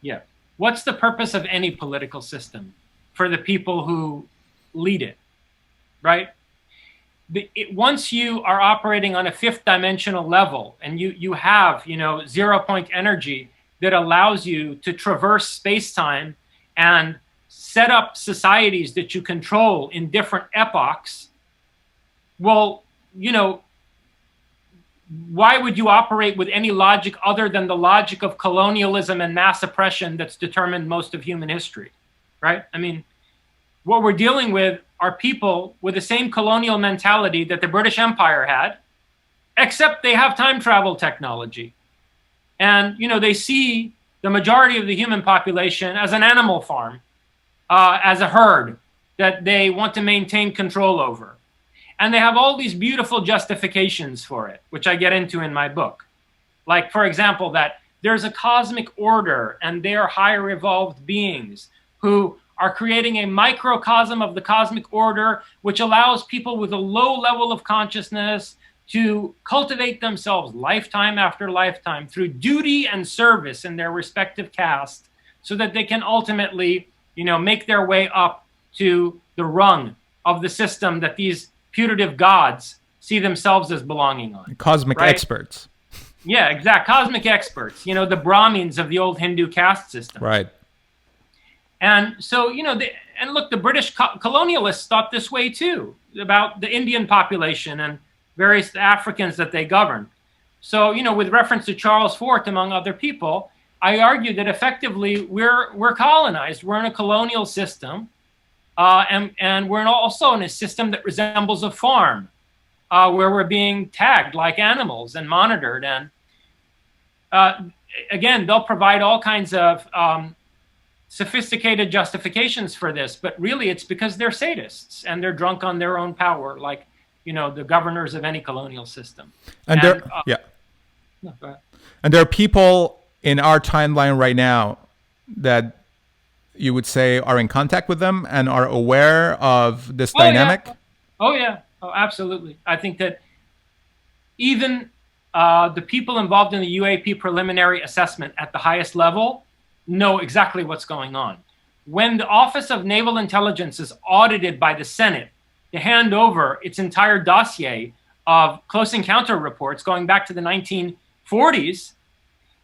Yeah. What's the purpose of any political system for the people who lead it, right? Once you are operating on a fifth dimensional level and you have, 0-point energy that allows you to traverse space-time and set up societies that you control in different epochs, well, why would you operate with any logic other than the logic of colonialism and mass oppression that's determined most of human history, right? I mean, what we're dealing with are people with the same colonial mentality that the British Empire had, except they have time travel technology. And, they see the majority of the human population as an animal farm, as a herd that they want to maintain control over. And they have all these beautiful justifications for it, which I get into in my book. Like, for example, that there's a cosmic order and they are higher evolved beings who are creating a microcosm of the cosmic order, which allows people with a low level of consciousness to cultivate themselves lifetime after lifetime through duty and service in their respective caste, so that they can ultimately, make their way up to the rung of the system that these putative gods see themselves as belonging on. Cosmic experts. Yeah, exact. Cosmic experts, the Brahmins of the old Hindu caste system. Right. And so, and look, the British colonialists thought this way too, about the Indian population and various Africans that they governed. So, with reference to Charles Fort, among other people, I argue that effectively we're colonized. We're in a colonial system, and we're also in a system that resembles a farm, where we're being tagged like animals and monitored. And again, they'll provide all kinds of sophisticated justifications for this, but really it's because they're sadists and they're drunk on their own power, like the governors of any colonial system. And no, go ahead. And there are people in our timeline right now that you would say are in contact with them and are aware of this dynamic? Yeah. Oh, absolutely. I think that even the people involved in the UAP preliminary assessment at the highest level know exactly what's going on. When the Office of Naval Intelligence is audited by the Senate to hand over its entire dossier of close encounter reports going back to the 1940s,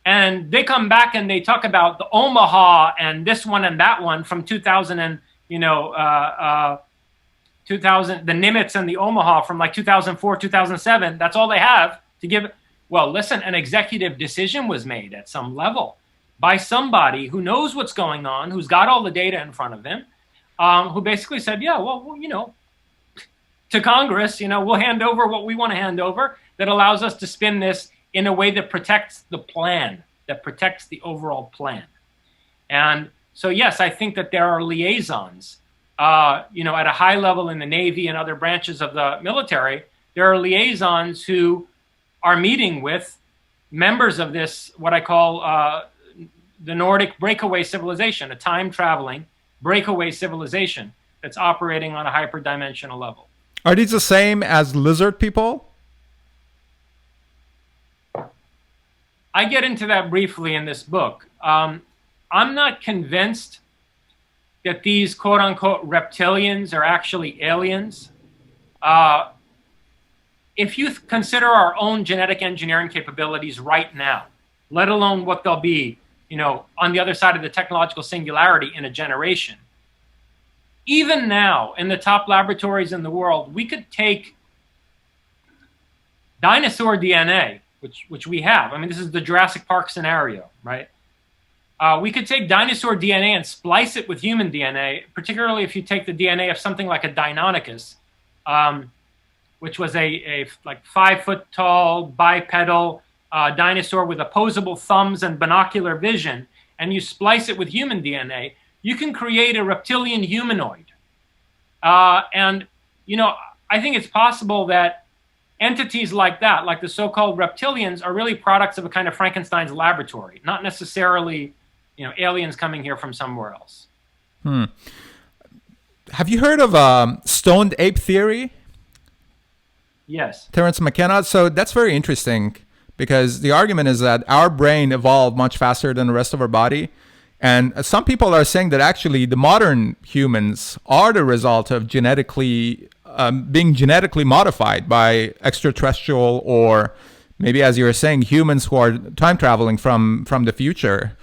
and they come back and they talk about the Omaha and this one and that one from 2000 and, 2000, the Nimitz and the Omaha from like 2004, 2007, that's all they have to give. Well, listen, an executive decision was made at some level by somebody who knows what's going on, who's got all the data in front of him, who basically said, yeah, well, to Congress, we'll hand over what we want to hand over that allows us to spin this in a way that protects the plan, that protects the overall plan. And so, yes, I think that there are liaisons, at a high level in the Navy and other branches of the military. There are liaisons who are meeting with members of this, what I call the Nordic breakaway civilization, a time-traveling breakaway civilization that's operating on a hyperdimensional level. Are these the same as lizard people? I get into that briefly in this book. I'm not convinced that these quote-unquote reptilians are actually aliens. If you consider our own genetic engineering capabilities right now, let alone what they'll be, on the other side of the technological singularity in a generation, even now in the top laboratories in the world, we could take dinosaur DNA, which we have. I mean, this is the Jurassic Park scenario, right? We could take dinosaur DNA and splice it with human DNA, particularly if you take the DNA of something like a Deinonychus, which was a like 5 foot tall bipedal dinosaur with opposable thumbs and binocular vision, and you splice it with human DNA, you can create a reptilian humanoid. And, I think it's possible that entities like that, like the so-called reptilians, are really products of a kind of Frankenstein's laboratory, not necessarily, aliens coming here from somewhere else. Have you heard of stoned ape theory? Yes. Terence McKenna. So that's very interesting because the argument is that our brain evolved much faster than the rest of our body. And some people are saying that actually the modern humans are the result of being genetically modified by extraterrestrial, or maybe, as you were saying, humans who are time traveling from the future.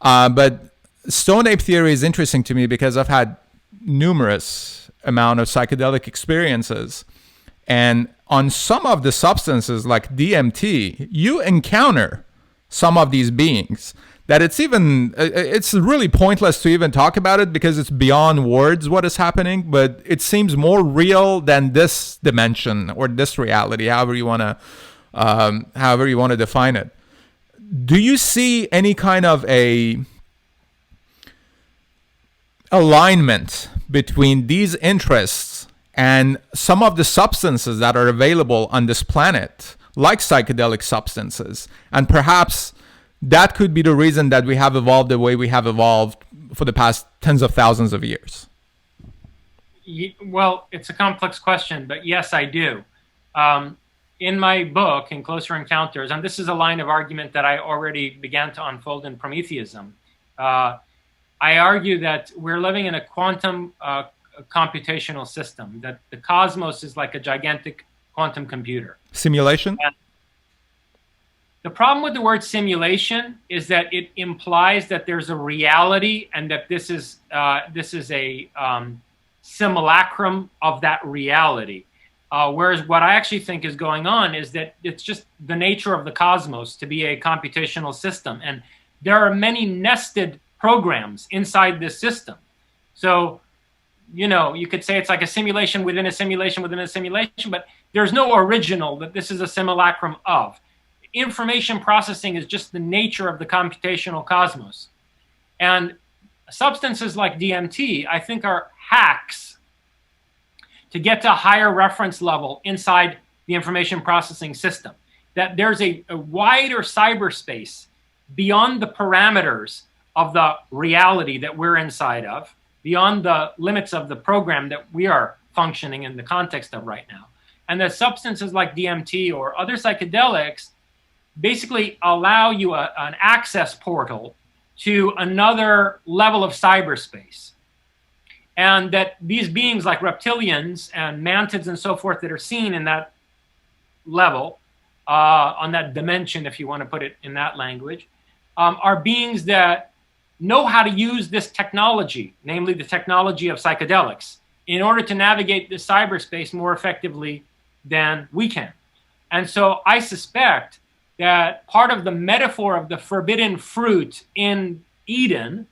But stoned ape theory is interesting to me because I've had numerous amount of psychedelic experiences. And on some of the substances like DMT, you encounter some of these beings that it's really pointless to even talk about it because it's beyond words what is happening, but it seems more real than this dimension or this reality, however you want to define it. Do you see any kind of a alignment between these interests and some of the substances that are available on this planet, like psychedelic substances? And perhaps that could be the reason that we have evolved the way we have evolved for the past tens of thousands of years. Well, it's a complex question, but yes, I do. In my book, In Closer Encounters, and this is a line of argument that I already began to unfold in Prometheism, I argue that we're living in a quantum computational system, that the cosmos is like a gigantic quantum computer. Simulation? And the problem with the word simulation is that it implies that there's a reality and that this is a simulacrum of that reality. Whereas what I actually think is going on is that it's just the nature of the cosmos to be a computational system. And there are many nested programs inside this system. So, you could say it's like a simulation within a simulation within a simulation, but there's no original that this is a simulacrum of. Information processing is just the nature of the computational cosmos. And substances like DMT, I think, are hacks to get to a higher reference level inside the information processing system. That there's a wider cyberspace beyond the parameters of the reality that we're inside of, beyond the limits of the program that we are functioning in the context of right now. And that substances like DMT or other psychedelics basically allow you an access portal to another level of cyberspace. And that these beings like reptilians and mantids and so forth that are seen in that level, on that dimension, if you want to put it in that language, are beings that know how to use this technology, namely the technology of psychedelics, in order to navigate this cyberspace more effectively than we can. And so I suspect that part of the metaphor of the forbidden fruit in Eden,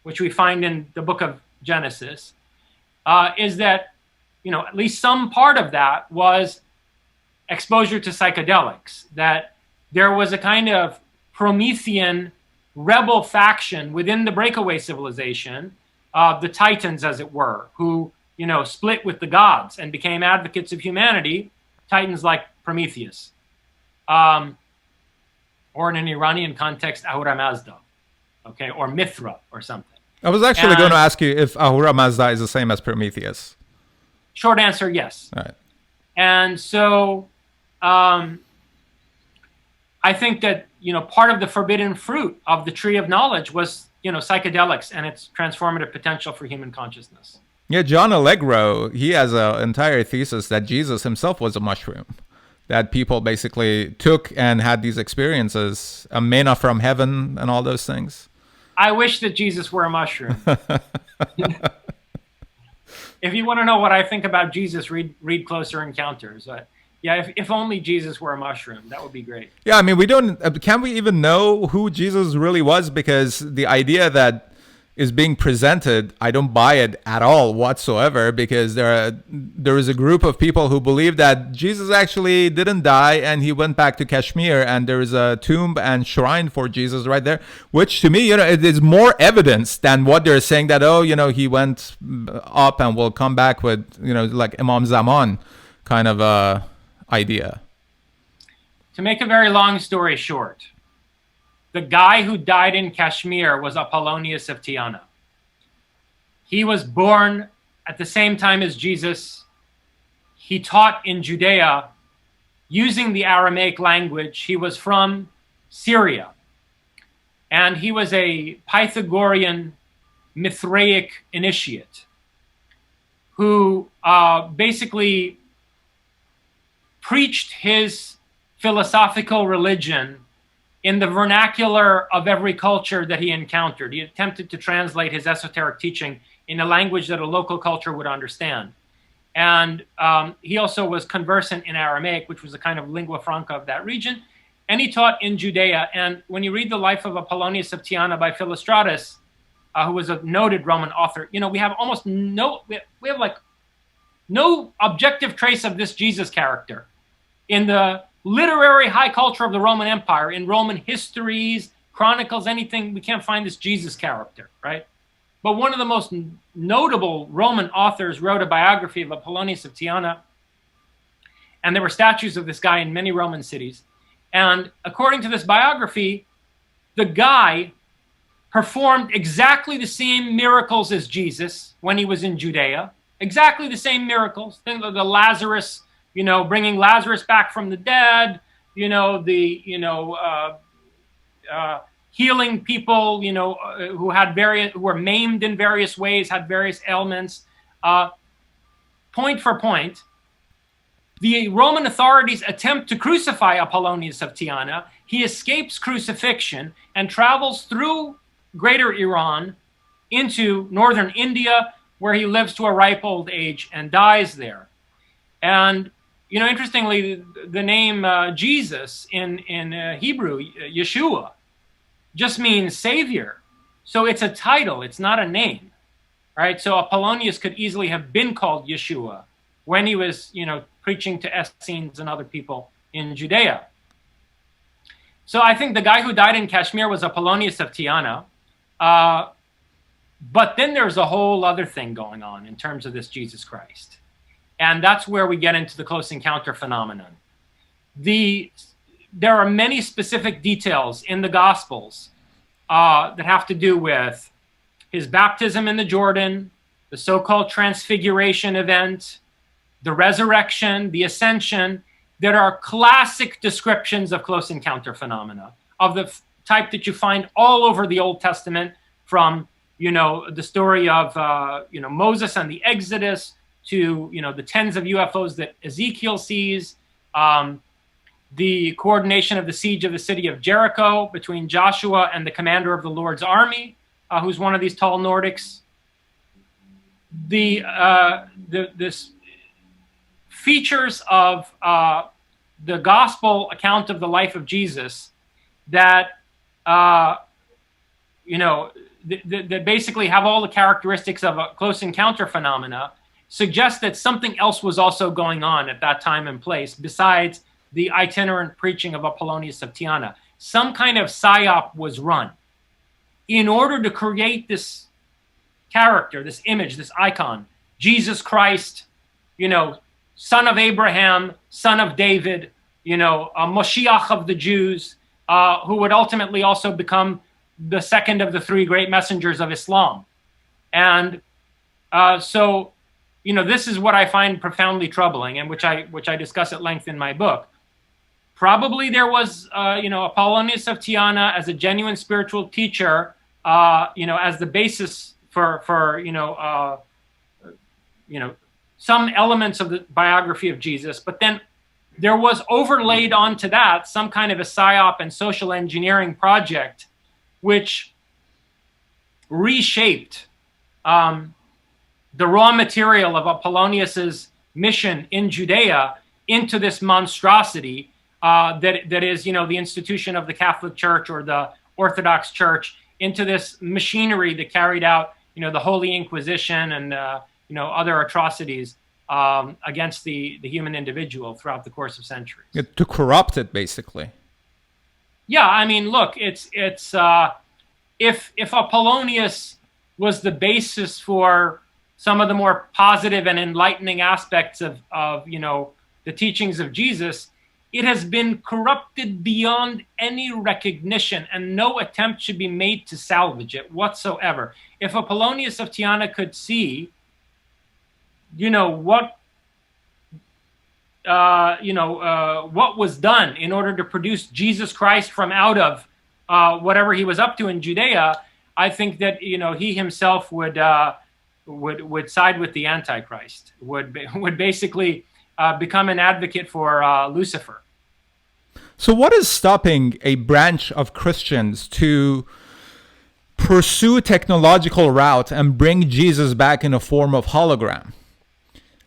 which we find in the book of Genesis, is that, at least some part of that was exposure to psychedelics, that there was a kind of Promethean rebel faction within the breakaway civilization, the Titans, as it were, who, split with the gods and became advocates of humanity, Titans like Prometheus. Or in an Iranian context, Ahura Mazda, okay, or Mithra or something. I was actually going to ask you if Ahura Mazda is the same as Prometheus. Short answer, yes. All right. And so I think that, part of the forbidden fruit of the tree of knowledge was, psychedelics and its transformative potential for human consciousness. Yeah, John Allegro, he has an entire thesis that Jesus himself was a mushroom, that people basically took and had these experiences, a manna from heaven and all those things. I wish that Jesus were a mushroom. If you want to know what I think about Jesus, read Closer Encounters. Yeah, if only Jesus were a mushroom, that would be great. Yeah, I mean, can we even know who Jesus really was? Because the idea that is being presented, I don't buy it at all whatsoever, because there is a group of people who believe that Jesus actually didn't die and he went back to Kashmir, and there is a tomb and shrine for Jesus right there, which to me, it is more evidence than what they're saying that, he went up and will come back with, like Imam Zaman kind of idea. To make a very long story short, the guy who died in Kashmir was Apollonius of Tyana. He was born at the same time as Jesus. He taught in Judea using the Aramaic language. He was from Syria. And he was a Pythagorean Mithraic initiate who basically preached his philosophical religion in the vernacular of every culture that he encountered. He attempted to translate his esoteric teaching in a language that a local culture would understand. And he also was conversant in Aramaic, which was a kind of lingua franca of that region. And he taught in Judea. And when you read the life of Apollonius of Tyana by Philostratus, who was a noted Roman author, we have almost no objective trace of this Jesus character in the literary high culture of the Roman Empire, in Roman histories, chronicles, anything. We can't find this Jesus character, right? But one of the most notable Roman authors wrote a biography of Apollonius of Tyana, and there were statues of this guy in many Roman cities. And according to this biography, the guy performed exactly the same miracles as Jesus when he was in Judea, exactly the same miracles. Think of the Lazarus, bringing Lazarus back from the dead, healing people, who were maimed in various ways, had various ailments. Point for point, the Roman authorities attempt to crucify Apollonius of Tyana. He escapes crucifixion and travels through Greater Iran into northern India, where he lives to a ripe old age and dies there. And interestingly, the name Jesus in Hebrew, Yeshua, just means savior. So it's a title, it's not a name, right? So Apollonius could easily have been called Yeshua when he was, preaching to Essenes and other people in Judea. So I think the guy who died in Kashmir was Apollonius of Tyana. But then there's a whole other thing going on in terms of this Jesus Christ. And that's where we get into the close encounter phenomenon. There are many specific details in the Gospels that have to do with his baptism in the Jordan, the so-called transfiguration event, the resurrection, the ascension, that are classic descriptions of close encounter phenomena of the type that you find all over the Old Testament, from the story of Moses and the Exodus to the tens of UFOs that Ezekiel sees, the coordination of the siege of the city of Jericho between Joshua and the commander of the Lord's army, who's one of these tall Nordics. This features of the gospel account of the life of Jesus that that basically have all the characteristics of a close encounter phenomena, suggest that something else was also going on at that time and place besides the itinerant preaching of Apollonius of Tyana. Some kind of psyop was run in order to create this character, this image, this icon, Jesus Christ, son of Abraham, son of David, a Moshiach of the Jews, who would ultimately also become the second of the three great messengers of Islam. And so this is what I find profoundly troubling, and which I discuss at length in my book. Probably there was, Apollonius of Tyana as a genuine spiritual teacher, as the basis for some elements of the biography of Jesus, but then there was overlaid onto that some kind of a psyop and social engineering project, which reshaped the raw material of Apollonius's mission in Judea into this monstrosity that is, the institution of the Catholic Church or the Orthodox Church, into this machinery that carried out, the Holy Inquisition and other atrocities against the human individual throughout the course of centuries. To corrupt it, basically. Yeah, I mean, look, it's if Apollonius was the basis for some of the more positive and enlightening aspects of the teachings of Jesus, it has been corrupted beyond any recognition, and no attempt should be made to salvage it whatsoever. If Apollonius of Tyana could see, what was done in order to produce Jesus Christ from out of whatever he was up to in Judea, I think that he himself would side with the Antichrist, would basically become an advocate for Lucifer. So what is stopping a branch of Christians to pursue technological route and bring Jesus back in a form of hologram?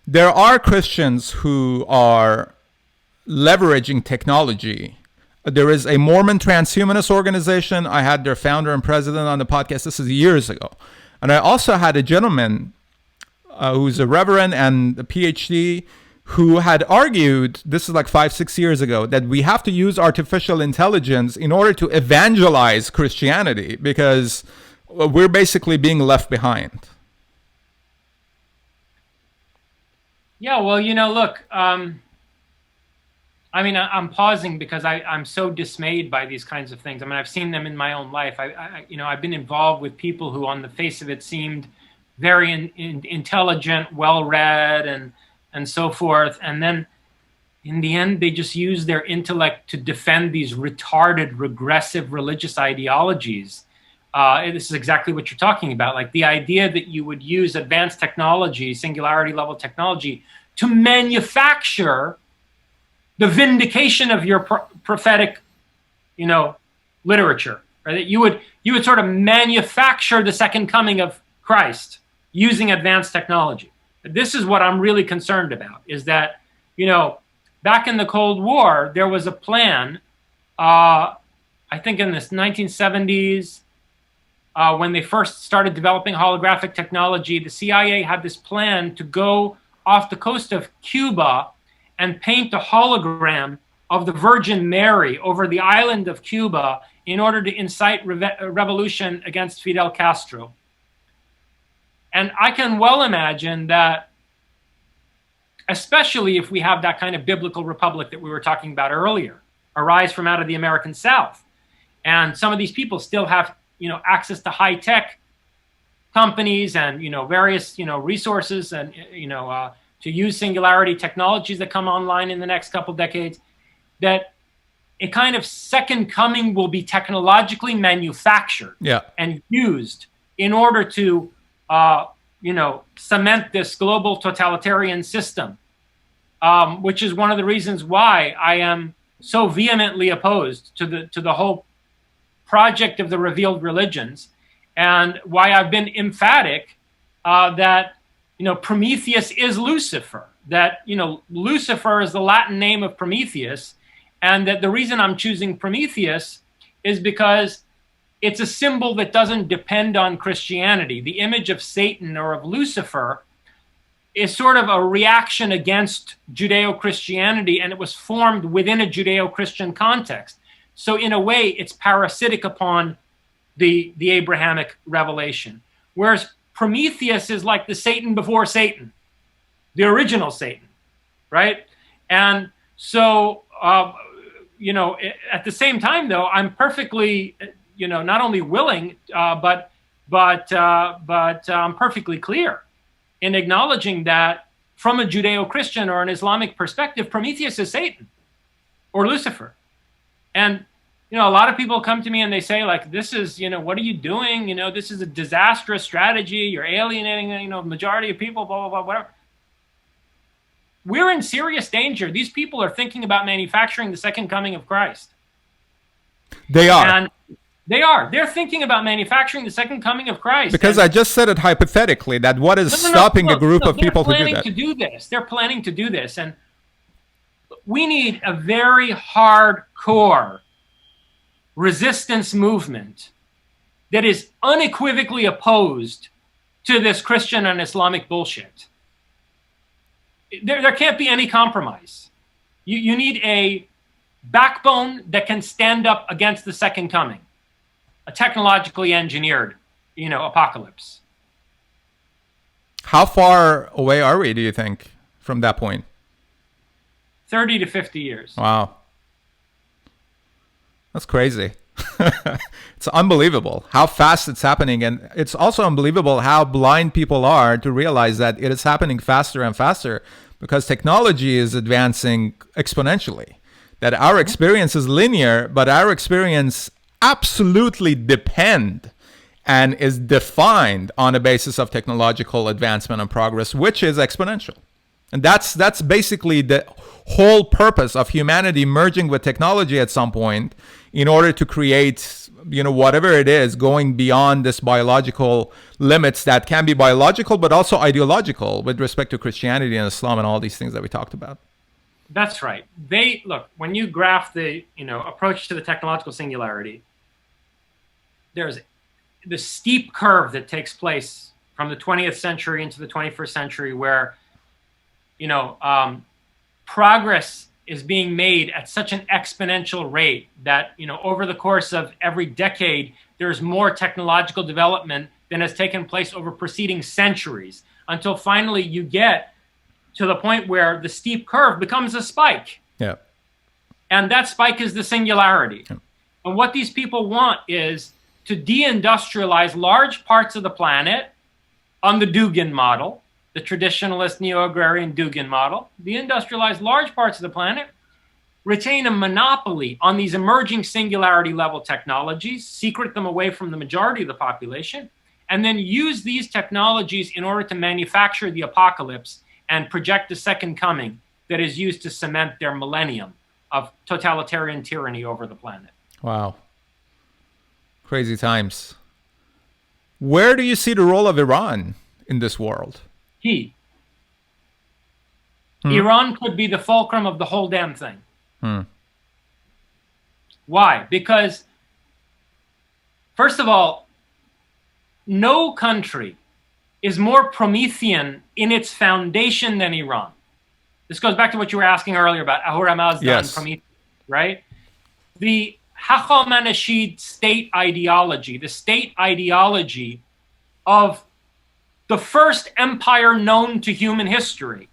There are Christians who are leveraging technology. There is a Mormon transhumanist organization. I had their founder and president on the podcast. This is years ago. And I also had a gentleman who's a reverend and a PhD who had argued, this is like 5-6 years ago, that we have to use artificial intelligence in order to evangelize Christianity because we're basically being left behind. Yeah, well, look, I'm pausing because I'm so dismayed by these kinds of things. I mean, I've seen them in my own life. I've been involved with people who on the face of it seemed very intelligent, well-read, and so forth. And then in the end, they just use their intellect to defend these retarded, regressive religious ideologies. This is exactly what you're talking about. Like the idea that you would use advanced technology, singularity level technology, to manufacture the vindication of your prophetic, literature, right? That you would sort of manufacture the second coming of Christ using advanced technology. This is what I'm really concerned about, is that, back in the Cold War, there was a plan, I think in the 1970s, when they first started developing holographic technology, the CIA had this plan to go off the coast of Cuba and paint a hologram of the Virgin Mary over the island of Cuba in order to incite revolution against Fidel Castro. And I can well imagine that, especially if we have that kind of biblical republic that we were talking about earlier, arise from out of the American South, and some of these people still have, access to high-tech companies and, various, resources and, to use singularity technologies that come online in the next couple decades, that a kind of second coming will be technologically manufactured and used in order to, cement this global totalitarian system, which is one of the reasons why I am so vehemently opposed to the whole project of the revealed religions, and why I've been emphatic that Prometheus is Lucifer, that Lucifer is the Latin name of Prometheus, and that the reason I'm choosing Prometheus is because it's a symbol that doesn't depend on Christianity. The image of Satan or of Lucifer is sort of a reaction against Judeo-Christianity, and it was formed within a Judeo-Christian context. So in a way, it's parasitic upon the Abrahamic revelation. Whereas Prometheus is like the Satan before Satan, the original Satan, right? And so, at the same time, though, I'm perfectly, not only willing, but I'm perfectly clear in acknowledging that from a Judeo-Christian or an Islamic perspective, Prometheus is Satan or Lucifer. And, a lot of people come to me and they say, like, this is, what are you doing? This is a disastrous strategy. You're alienating, the majority of people, blah, blah, blah, whatever. We're in serious danger. These people are thinking about manufacturing the second coming of Christ. They are. And they are. They're thinking about manufacturing the second coming of Christ. Because I just said it hypothetically, that what is stopping a group of people to do that? They're planning to do this. They're planning to do this. And we need a very hardcore resistance movement that is unequivocally opposed to this Christian and Islamic bullshit. There can't be any compromise. You need a backbone that can stand up against the second coming, a technologically engineered, apocalypse. How far away are we, do you think, from that point? 30 to 50 years. Wow. That's crazy. It's unbelievable how fast it's happening. And it's also unbelievable how blind people are to realize that it is happening faster and faster because technology is advancing exponentially. That our experience is linear, but our experience absolutely depend and is defined on a basis of technological advancement and progress, which is exponential. And that's basically the whole purpose of humanity merging with technology at some point in order to create, whatever it is, going beyond this biological limits that can be biological, but also ideological with respect to Christianity and Islam and all these things that we talked about. That's right. Look, when you graph the, approach to the technological singularity, there's the steep curve that takes place from the 20th century into the 21st century where, progress is being made at such an exponential rate that, over the course of every decade, there's more technological development than has taken place over preceding centuries, until finally you get to the point where the steep curve becomes a spike. Yeah. And that spike is the singularity. Yeah. And what these people want is to deindustrialize large parts of the planet on the Dugin model, the traditionalist neo-agrarian Dugin model, deindustrialize large parts of the planet, retain a monopoly on these emerging singularity level technologies, secret them away from the majority of the population, and then use these technologies in order to manufacture the apocalypse and project a second coming that is used to cement their millennium of totalitarian tyranny over the planet. Wow. Crazy times. Where do you see the role of Iran in this world? Iran could be the fulcrum of the whole damn thing. Why? Because, first of all, no country is more Promethean in its foundation than Iran. This goes back to what you were asking earlier about Ahura Mazda and Prometheus, right? The Haqqa-Manashid state ideology, the state ideology of the first empire known to human history,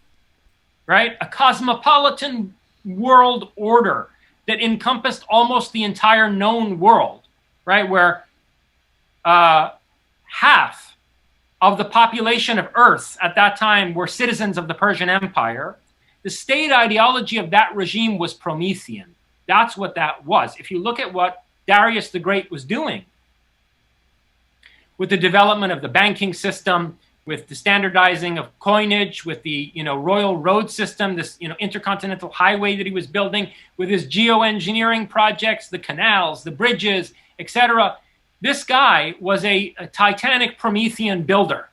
right? A cosmopolitan world order that encompassed almost the entire known world, right? Where half of the population of Earth at that time were citizens of the Persian Empire. The state ideology of that regime was Promethean. That's what that was. If you look at what Darius the Great was doing with the development of the banking system, with the standardizing of coinage, with the royal road system, this intercontinental highway that he was building, with his geoengineering projects, the canals, the bridges, etc. This guy was a titanic Promethean builder.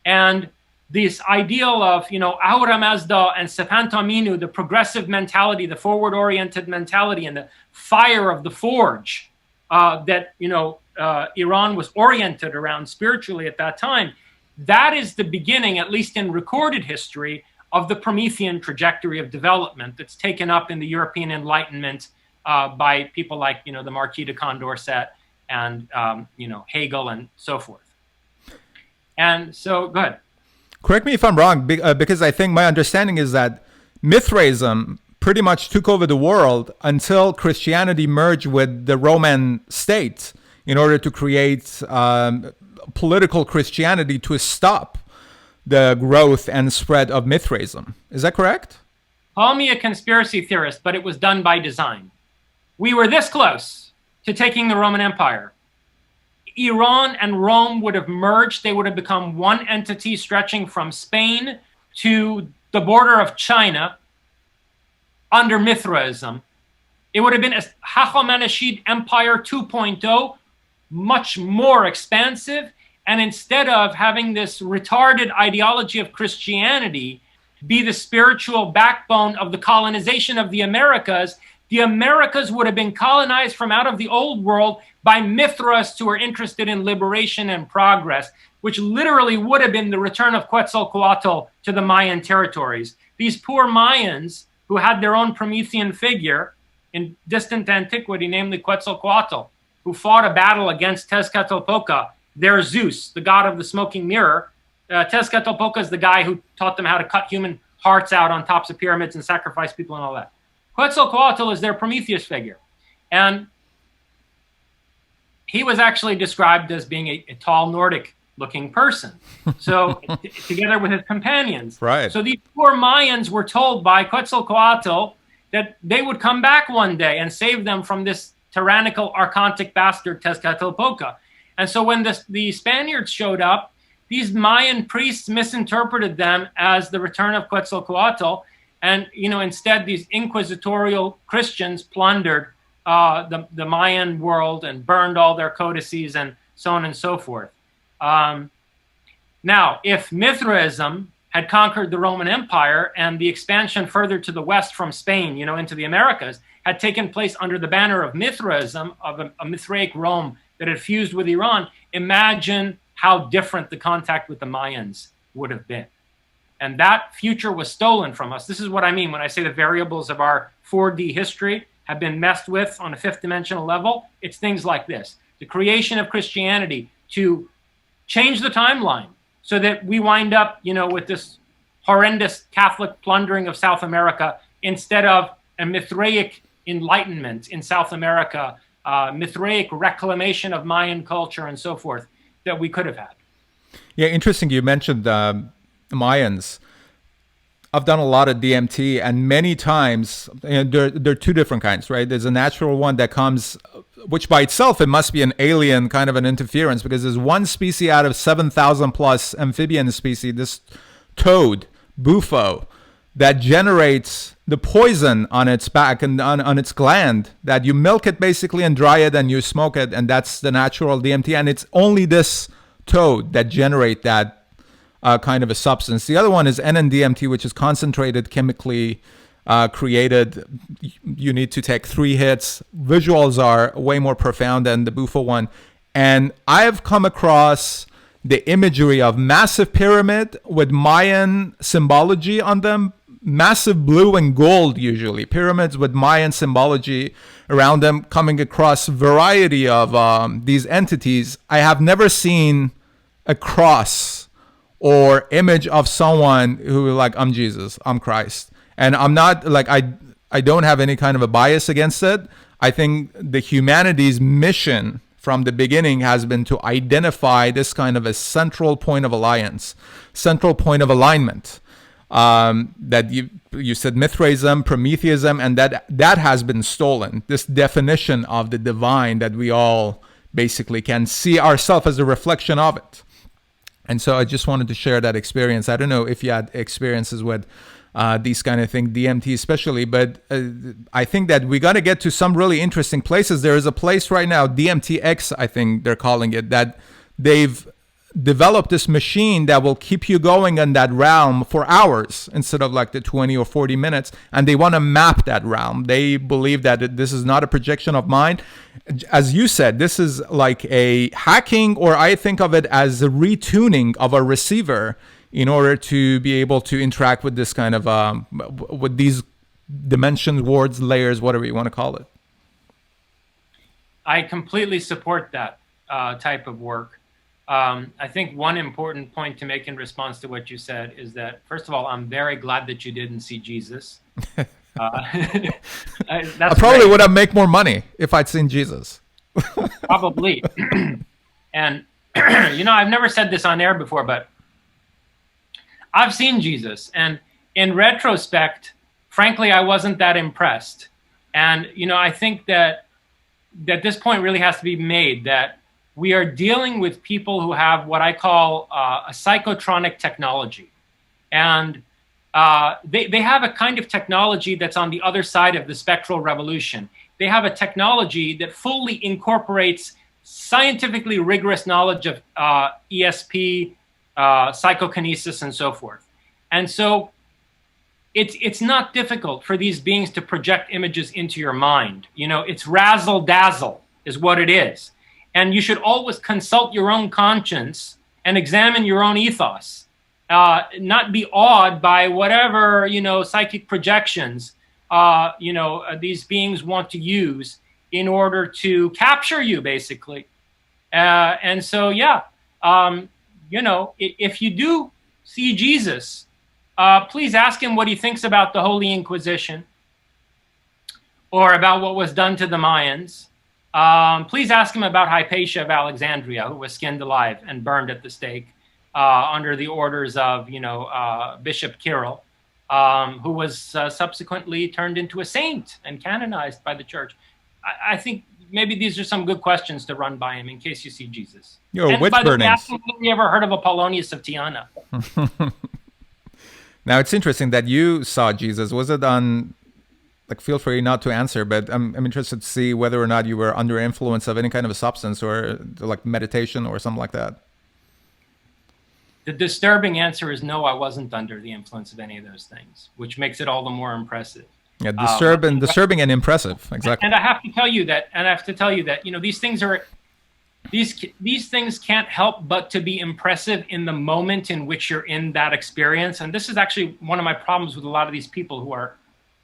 And this ideal of, Ahura Mazda and Sepantaminu, the progressive mentality, the forward-oriented mentality, and the fire of the forge that, Iran was oriented around spiritually at that time, that is the beginning, at least in recorded history, of the Promethean trajectory of development that's taken up in the European Enlightenment by people like, the Marquis de Condorcet and, Hegel and so forth. And so, go ahead. Correct me if I'm wrong, because I think my understanding is that Mithraism pretty much took over the world until Christianity merged with the Roman state in order to create political Christianity to stop the growth and spread of Mithraism. Is that correct? Call me a conspiracy theorist, but it was done by design. We were this close to taking the Roman Empire. Iran and Rome would have merged. They would have become one entity stretching from Spain to the border of China under Mithraism. It would have been a Hachameneshid Empire 2.0, much more expansive. And instead of having this retarded ideology of Christianity be the spiritual backbone of the colonization of the Americas would have been colonized from out of the old world by Mithraists who were interested in liberation and progress, which literally would have been the return of Quetzalcoatl to the Mayan territories. These poor Mayans who had their own Promethean figure in distant antiquity, namely Quetzalcoatl, who fought a battle against Tezcatlipoca, their Zeus, the god of the smoking mirror. Tezcatlipoca is the guy who taught them how to cut human hearts out on tops of pyramids and sacrifice people and all that. Quetzalcoatl is their Prometheus figure. And he was actually described as being a tall Nordic-looking person. So together with his companions. Right. So these poor Mayans were told by Quetzalcoatl that they would come back one day and save them from this tyrannical, archontic bastard Tezcatlipoca. And so when the Spaniards showed up, these Mayan priests misinterpreted them as the return of Quetzalcoatl. And, instead, these inquisitorial Christians plundered the Mayan world and burned all their codices and so on and so forth. Now, if Mithraism had conquered the Roman Empire and the expansion further to the west from Spain, into the Americas, had taken place under the banner of Mithraism, of a Mithraic Rome that had fused with Iran, imagine how different the contact with the Mayans would have been. And that future was stolen from us. This is what I mean when I say the variables of our 4D history have been messed with on a fifth dimensional level. It's things like this. The creation of Christianity to change the timeline so that we wind up, with this horrendous Catholic plundering of South America instead of a Mithraic enlightenment in South America, Mithraic reclamation of Mayan culture and so forth that we could have had. Yeah, interesting. You mentioned Mayans. I've done a lot of DMT, and many times, and there are two different kinds, right? There's a natural one that comes, which by itself, it must be an alien kind of an interference, because there's one species out of 7,000 plus amphibian species, this toad, bufo, that generates the poison on its back and on its gland, that you milk it basically and dry it and you smoke it, and that's the natural DMT. And it's only this toad that generate that kind of a substance. The other one is NN-DMT, which is concentrated, chemically created. You need to take 3 hits. Visuals are way more profound than the bufo one. And I've come across the imagery of massive pyramid with Mayan symbology on them, massive blue and gold usually, pyramids with Mayan symbology around them, coming across variety of these entities. I have never seen a cross or image of someone who like, I'm Jesus, I'm Christ. And I'm not like, I don't have any kind of a bias against it. I think the humanity's mission from the beginning has been to identify this kind of a central point of alliance, central point of alignment. That you said Mithraism, Prometheism, and that has been stolen. This definition of the divine that we all basically can see ourselves as a reflection of it. And so I just wanted to share that experience. I don't know if you had experiences with these kind of things, DMT especially, but I think that we got to get to some really interesting places. There is a place right now, DMTX, I think they're calling it, that they've developed this machine that will keep you going in that realm for hours instead of like the 20 or 40 minutes. And they want to map that realm. They believe that this is not a projection of mind. As you said, this is like a hacking, or I think of it as a retuning of a receiver in order to be able to interact with this kind of, with these dimensions, words, layers, whatever you want to call it. I completely support that type of work. I think one important point to make in response to what you said is that, first of all, I'm very glad that you didn't see Jesus. I probably would have made more money if I'd seen Jesus. Probably. And, I've never said this on air before, but I've seen Jesus. And in retrospect, frankly, I wasn't that impressed. And, I think that this point really has to be made, that we are dealing with people who have what I call a psychotronic technology. And they have a kind of technology that's on the other side of the spectral revolution. They have a technology that fully incorporates scientifically rigorous knowledge of ESP, psychokinesis, and so forth. And so it's not difficult for these beings to project images into your mind. It's razzle-dazzle is what it is. And you should always consult your own conscience and examine your own ethos. Not be awed by whatever, psychic projections, these beings want to use in order to capture you, basically. And so, if you do see Jesus, please ask him what he thinks about the Holy Inquisition or about what was done to the Mayans. Please ask him about Hypatia of Alexandria, who was skinned alive and burned at the stake under the orders of, Bishop Kirill, who was subsequently turned into a saint and canonized by the church. I think maybe these are some good questions to run by him in case you see Jesus. And witch burnings. Have you ever heard of Apollonius of Tyana? Now, it's interesting that you saw Jesus. Was it on... feel free not to answer, but I'm interested to see whether or not you were under influence of any kind of a substance or like meditation or something like that. The disturbing answer is no, I wasn't under the influence of any of those things, which makes it all the more impressive. Yeah, disturbing and impressive, exactly. And I have to tell you that, these things can't help but to be impressive in the moment in which you're in that experience. And this is actually one of my problems with a lot of these people who are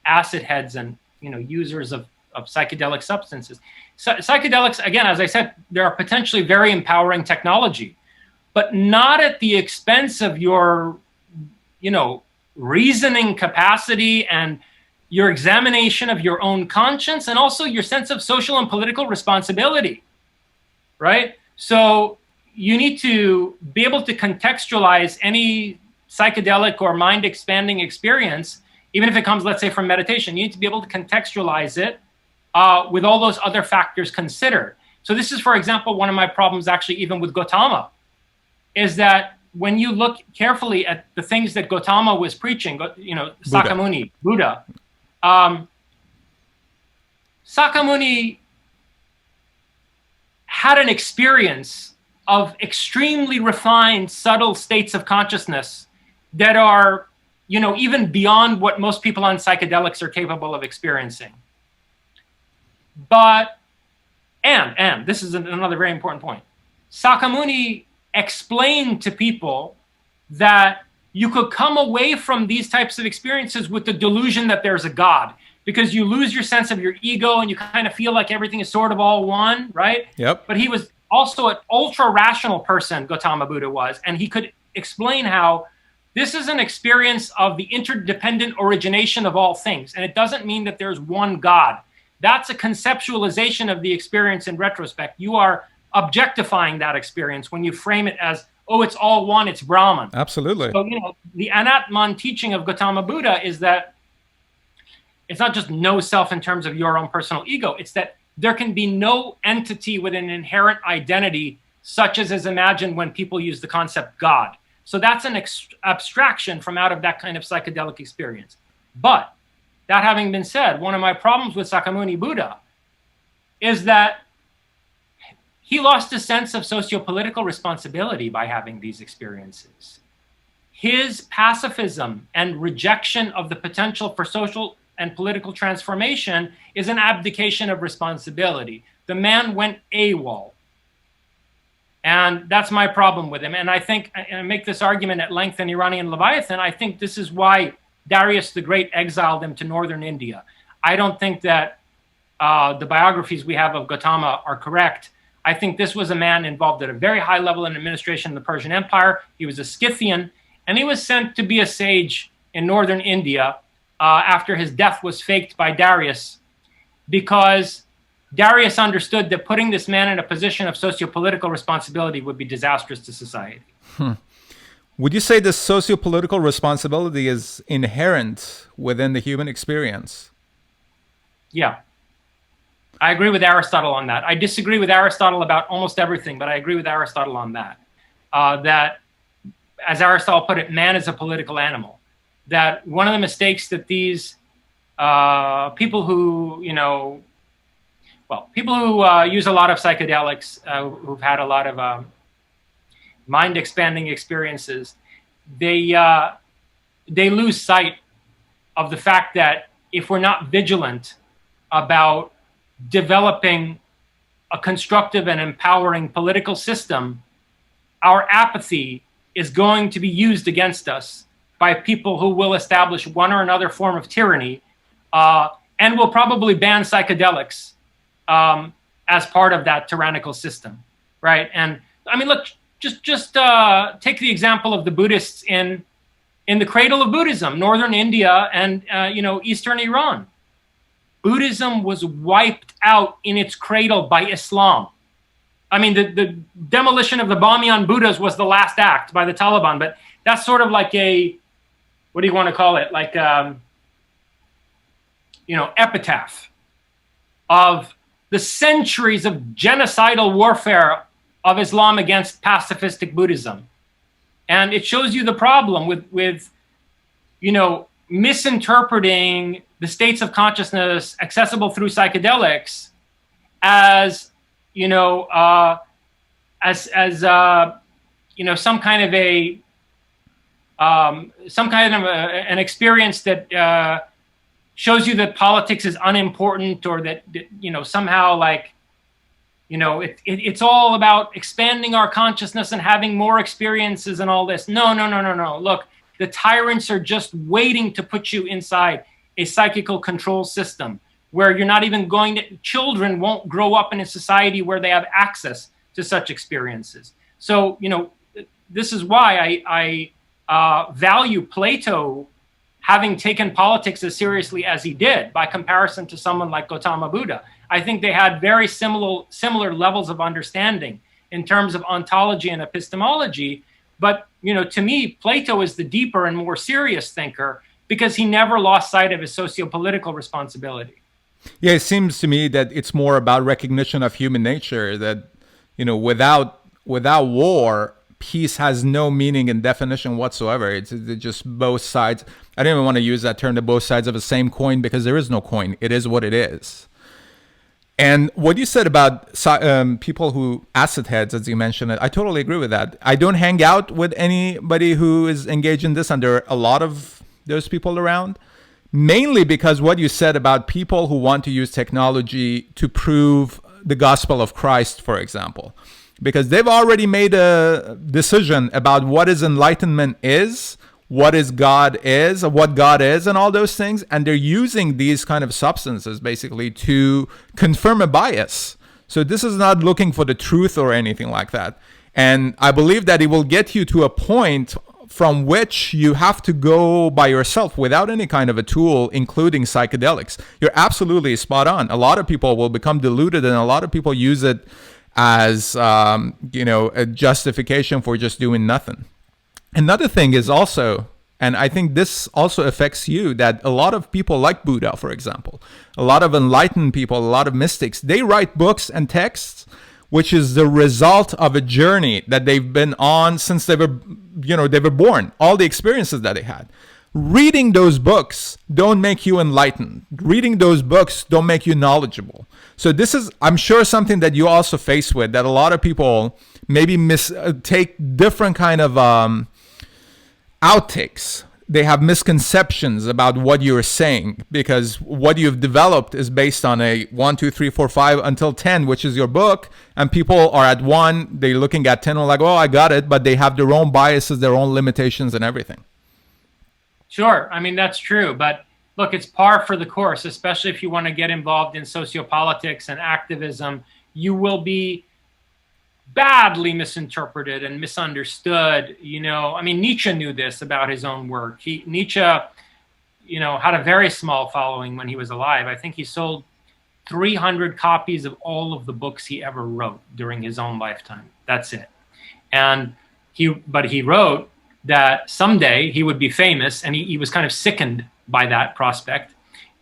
acid heads and users of psychedelic substances. So, psychedelics, again, as I said, they are potentially very empowering technology, but not at the expense of your reasoning capacity and your examination of your own conscience, and also your sense of social and political responsibility, right? So you need to be able to contextualize any psychedelic or mind expanding experience, even if it comes, let's say, from meditation. You need to be able to contextualize it with all those other factors considered. So this is, for example, one of my problems actually even with Gautama, is that when you look carefully at the things that Gautama was preaching, Sakyamuni, Buddha, Sakyamuni had an experience of extremely refined, subtle states of consciousness that are even beyond what most people on psychedelics are capable of experiencing. But, and this is another very important point, Sakyamuni explained to people that you could come away from these types of experiences with the delusion that there's a God, because you lose your sense of your ego and you kind of feel like everything is sort of all one, right? Yep. But he was also an ultra-rational person, Gautama Buddha was, and he could explain how this is an experience of the interdependent origination of all things. And it doesn't mean that there's one God. that's a conceptualization of the experience in retrospect. You are objectifying that experience when you frame it as, oh, it's all one, it's Brahman. Absolutely. So, the Anatman teaching of Gautama Buddha is that it's not just no self in terms of your own personal ego. It's that there can be no entity with an inherent identity, such as is imagined when people use the concept God. So that's an abstraction from out of that kind of psychedelic experience. But that having been said, one of my problems with Sakyamuni Buddha is that he lost a sense of socio-political responsibility by having these experiences. His pacifism and rejection of the potential for social and political transformation is an abdication of responsibility. The man went AWOL. And that's my problem with him. And I think, and I make this argument at length in Iranian Leviathan, I think this is why Darius the Great exiled him to northern India. I don't think that the biographies we have of Gautama are correct. I think this was a man involved at a very high level in administration in the Persian Empire. He was a Scythian, and he was sent to be a sage in northern India after his death was faked by Darius, because Darius understood that putting this man in a position of socio-political responsibility would be disastrous to society. Would you say this socio-political responsibility is inherent within the human experience? Yeah. I agree with Aristotle on that. I disagree with Aristotle about almost everything, but I agree with Aristotle on that. That, as Aristotle put it, man is a political animal. That one of the mistakes that these people who, people who use a lot of psychedelics, who've had a lot of mind-expanding experiences, they lose sight of the fact that if we're not vigilant about developing a constructive and empowering political system, our apathy is going to be used against us by people who will establish one or another form of tyranny, and will probably ban psychedelics as part of that tyrannical system, right? And I mean, look, just take the example of the Buddhists in the cradle of Buddhism, northern India and eastern Iran. Buddhism was wiped out in its cradle by Islam. I mean, the demolition of the Bamiyan Buddhas was the last act by the Taliban, but that's sort of like a, what do you want to call it? Like, epitaph of the centuries of genocidal warfare of Islam against pacifistic Buddhism. And it shows you the problem with misinterpreting the states of consciousness accessible through psychedelics as, some kind of an experience that shows you that politics is unimportant, or that somehow it's all about expanding our consciousness and having more experiences and all this. No. Look, the tyrants are just waiting to put you inside a psychical control system where you're not even children won't grow up in a society where they have access to such experiences. So, this is why I value Plato having taken politics as seriously as he did by comparison to someone like Gautama Buddha. I think they had very similar levels of understanding in terms of ontology and epistemology. But, to me, Plato is the deeper and more serious thinker because he never lost sight of his socio-political responsibility. Yeah, it seems to me that it's more about recognition of human nature, that, without war, peace has no meaning and definition whatsoever. It's just both sides. I don't even want to use that term, the both sides of the same coin, because there is no coin. It is what it is. And what you said about people who acid heads, as you mentioned it, I totally agree with that. I don't hang out with anybody who is engaged in this, and there are a lot of those people around, mainly because what you said about people who want to use technology to prove the gospel of Christ, for example, because they've already made a decision about what is enlightenment is, what is God is, what God is, and all those things. And they're using these kind of substances basically to confirm a bias. So this is not looking for the truth or anything like that. And I believe that it will get you to a point from which you have to go by yourself without any kind of a tool, including psychedelics. You're absolutely spot on. A lot of people will become deluded, and a lot of people use it as a justification for just doing nothing. Another thing is also, and I think this also affects you, that a lot of people like Buddha, for example, a lot of enlightened people, a lot of mystics, they write books and texts which is the result of a journey that they've been on since they were born, all the experiences that they had. Reading those books don't make you enlightened. Reading those books don't make you knowledgeable. So this is, I'm sure, something that you also face with, that a lot of people maybe take different kind of outtakes. They have misconceptions about what you're saying, because what you've developed is based on a 1, 2, 3, 4, 5 until 10, which is your book. And people are at 1, they're looking at 10 and like, oh, I got it. But they have their own biases, their own limitations and everything. Sure. I mean, that's true. But look, it's par for the course, especially if you want to get involved in sociopolitics and activism. You will be badly misinterpreted and misunderstood. I mean, Nietzsche knew this about his own work. Nietzsche, had a very small following when he was alive. I think he sold 300 copies of all of the books he ever wrote during his own lifetime. That's it. And he wrote that someday he would be famous, and he was kind of sickened by that prospect,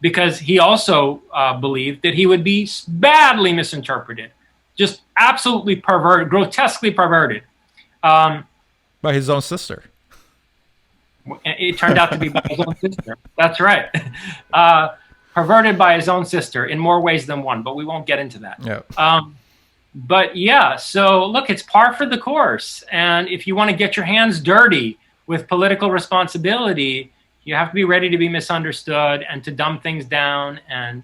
because he also believed that he would be badly misinterpreted. Just absolutely perverted, grotesquely perverted. By his own sister. It turned out to be by his own sister. That's right. Perverted by his own sister in more ways than one, but we won't get into that. Yeah. But yeah, so look, it's par for the course. And if you want to get your hands dirty with political responsibility, you have to be ready to be misunderstood and to dumb things down. And,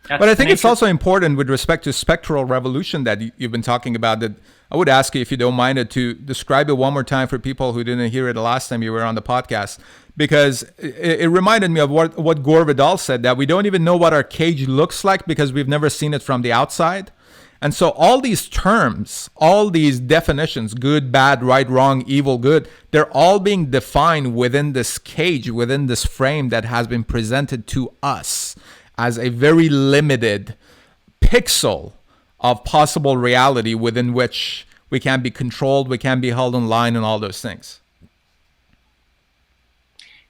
but I think it's also important with respect to Spectral Revolution that you've been talking about, that I would ask you, if you don't mind, to describe it one more time for people who didn't hear it the last time you were on the podcast, because it reminded me of what Gore Vidal said, that we don't even know what our cage looks like because we've never seen it from the outside. And so all these terms, all these definitions, good, bad, right, wrong, evil, good, they're all being defined within this cage, within this frame that has been presented to us as a very limited pixel of possible reality within which we can be controlled, we can be held in line, and all those things.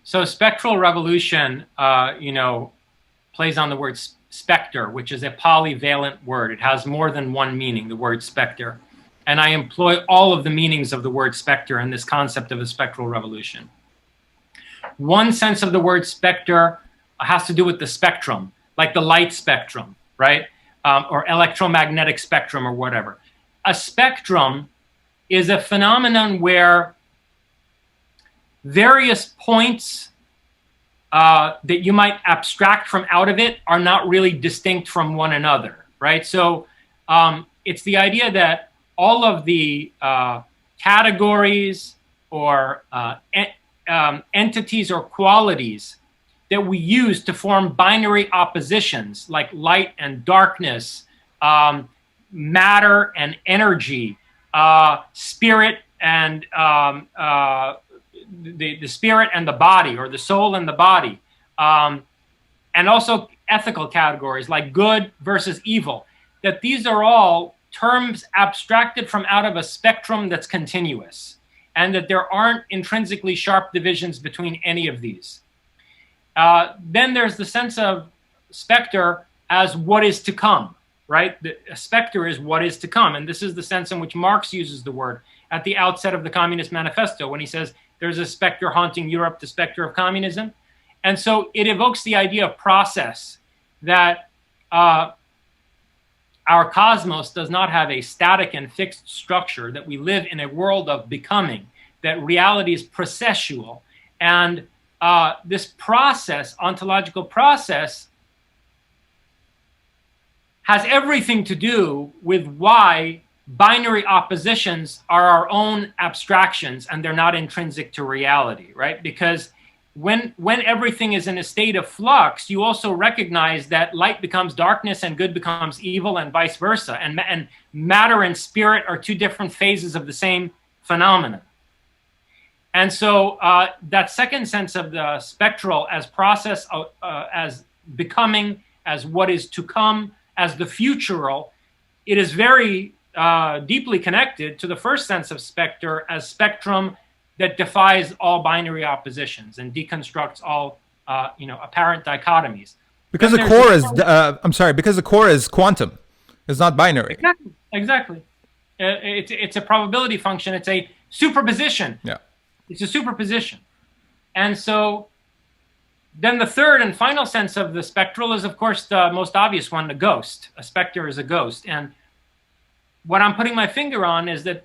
So Spectral Revolution, plays on the word specter, which is a polyvalent word. It has more than one meaning, the word specter. And I employ all of the meanings of the word specter in this concept of a spectral revolution. One sense of the word specter has to do with the spectrum, like the light spectrum, right? Or electromagnetic spectrum or whatever. A spectrum is a phenomenon where various points that you might abstract from out of it are not really distinct from one another, right? So it's the idea that all of the categories or entities or qualities that we use to form binary oppositions, like light and darkness, matter and energy, spirit and the spirit and the body, or the soul and the body, and also ethical categories like good versus evil, that these are all terms abstracted from out of a spectrum that's continuous, and that there aren't intrinsically sharp divisions between any of these. Then there's the sense of specter as what is to come, right? A specter is what is to come. And this is the sense in which Marx uses the word at the outset of the Communist Manifesto, when he says there's a specter haunting Europe, the specter of communism. And so it evokes the idea of process, that our cosmos does not have a static and fixed structure, that we live in a world of becoming, that reality is processual. And this process, ontological process, has everything to do with why binary oppositions are our own abstractions and they're not intrinsic to reality, right? Because when everything is in a state of flux, you also recognize that light becomes darkness and good becomes evil, and vice versa. And matter and spirit are two different phases of the same phenomenon. And so that second sense of the spectral as process, as becoming, as what is to come, as the futural, it is very deeply connected to the first sense of specter as spectrum that defies all binary oppositions and deconstructs all apparent dichotomies. Because the core is, because the core is quantum. It's not binary. Exactly. It's a probability function. It's a superposition. Yeah. It's a superposition. And so then the third and final sense of the spectral is, of course, the most obvious one, the ghost. A specter is a ghost. And what I'm putting my finger on is that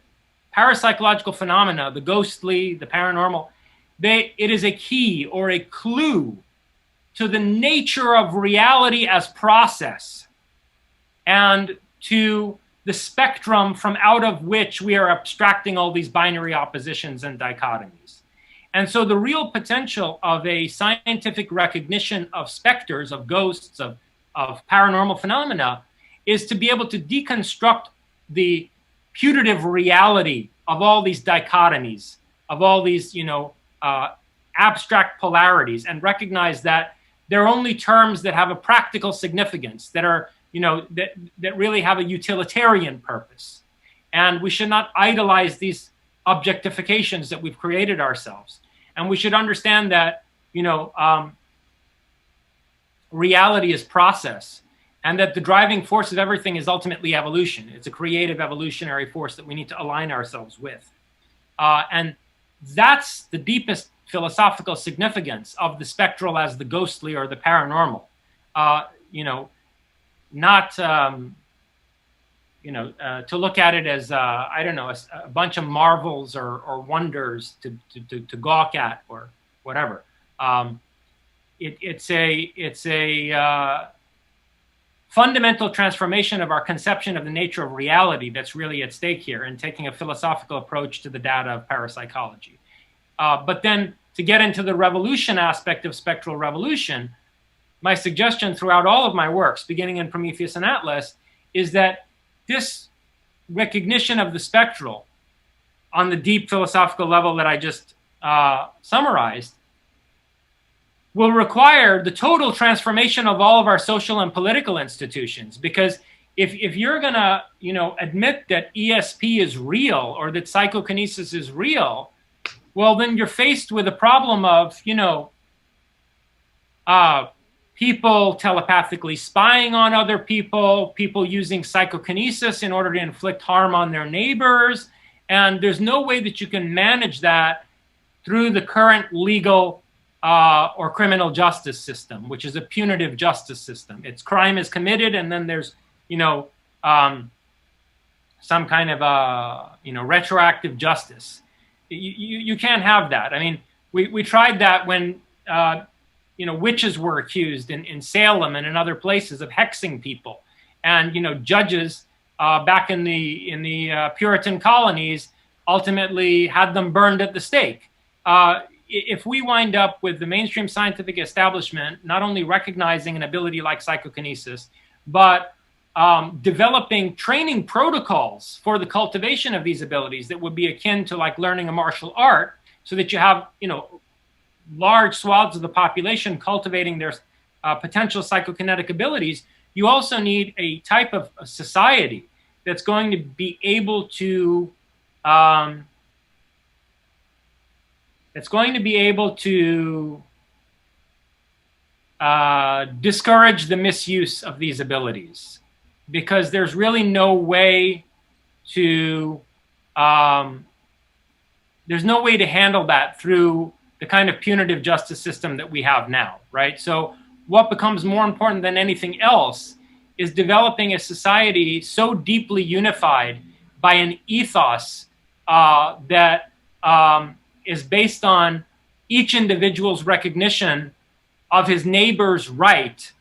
parapsychological phenomena, the ghostly, the paranormal, it is a key or a clue to the nature of reality as process and to the spectrum from out of which we are abstracting all these binary oppositions and dichotomies. And so the real potential of a scientific recognition of specters, of ghosts, of paranormal phenomena, is to be able to deconstruct the putative reality of all these dichotomies, of all these, abstract polarities, and recognize that they're only terms that have a practical significance, that are, that really have a utilitarian purpose. And we should not idolize these objectifications that we've created ourselves. And we should understand that, reality is process, and that the driving force of everything is ultimately evolution. It's a creative evolutionary force that we need to align ourselves with. And that's the deepest philosophical significance of the spectral as the ghostly or the paranormal. Not to look at it as a bunch of marvels or wonders to gawk at or whatever. It's a fundamental transformation of our conception of the nature of reality that's really at stake here, and taking a philosophical approach to the data of parapsychology. But then to get into the revolution aspect of spectral revolution, my suggestion throughout all of my works, beginning in Prometheus and Atlas, is that this recognition of the spectral on the deep philosophical level that I just summarized will require the total transformation of all of our social and political institutions. Because if you're going to, admit that ESP is real or that psychokinesis is real, well, then you're faced with a problem of, people telepathically spying on other people, people using psychokinesis in order to inflict harm on their neighbors. And there's no way that you can manage that through the current legal or criminal justice system, which is a punitive justice system. It's crime is committed, and then there's, some kind of, retroactive justice. You can't have that. I mean, we tried that when, witches were accused in Salem and in other places of hexing people. And, judges back in the Puritan colonies ultimately had them burned at the stake. If we wind up with the mainstream scientific establishment not only recognizing an ability like psychokinesis, but developing training protocols for the cultivation of these abilities that would be akin to like learning a martial art, so that you have, large swaths of the population cultivating their potential psychokinetic abilities, you also need a type of a society that's going to be able to discourage the misuse of these abilities, because there's really no way to handle that through the kind of punitive justice system that we have now, right? So what becomes more important than anything else is developing a society so deeply unified by an ethos that is based on each individual's recognition of his neighbor's right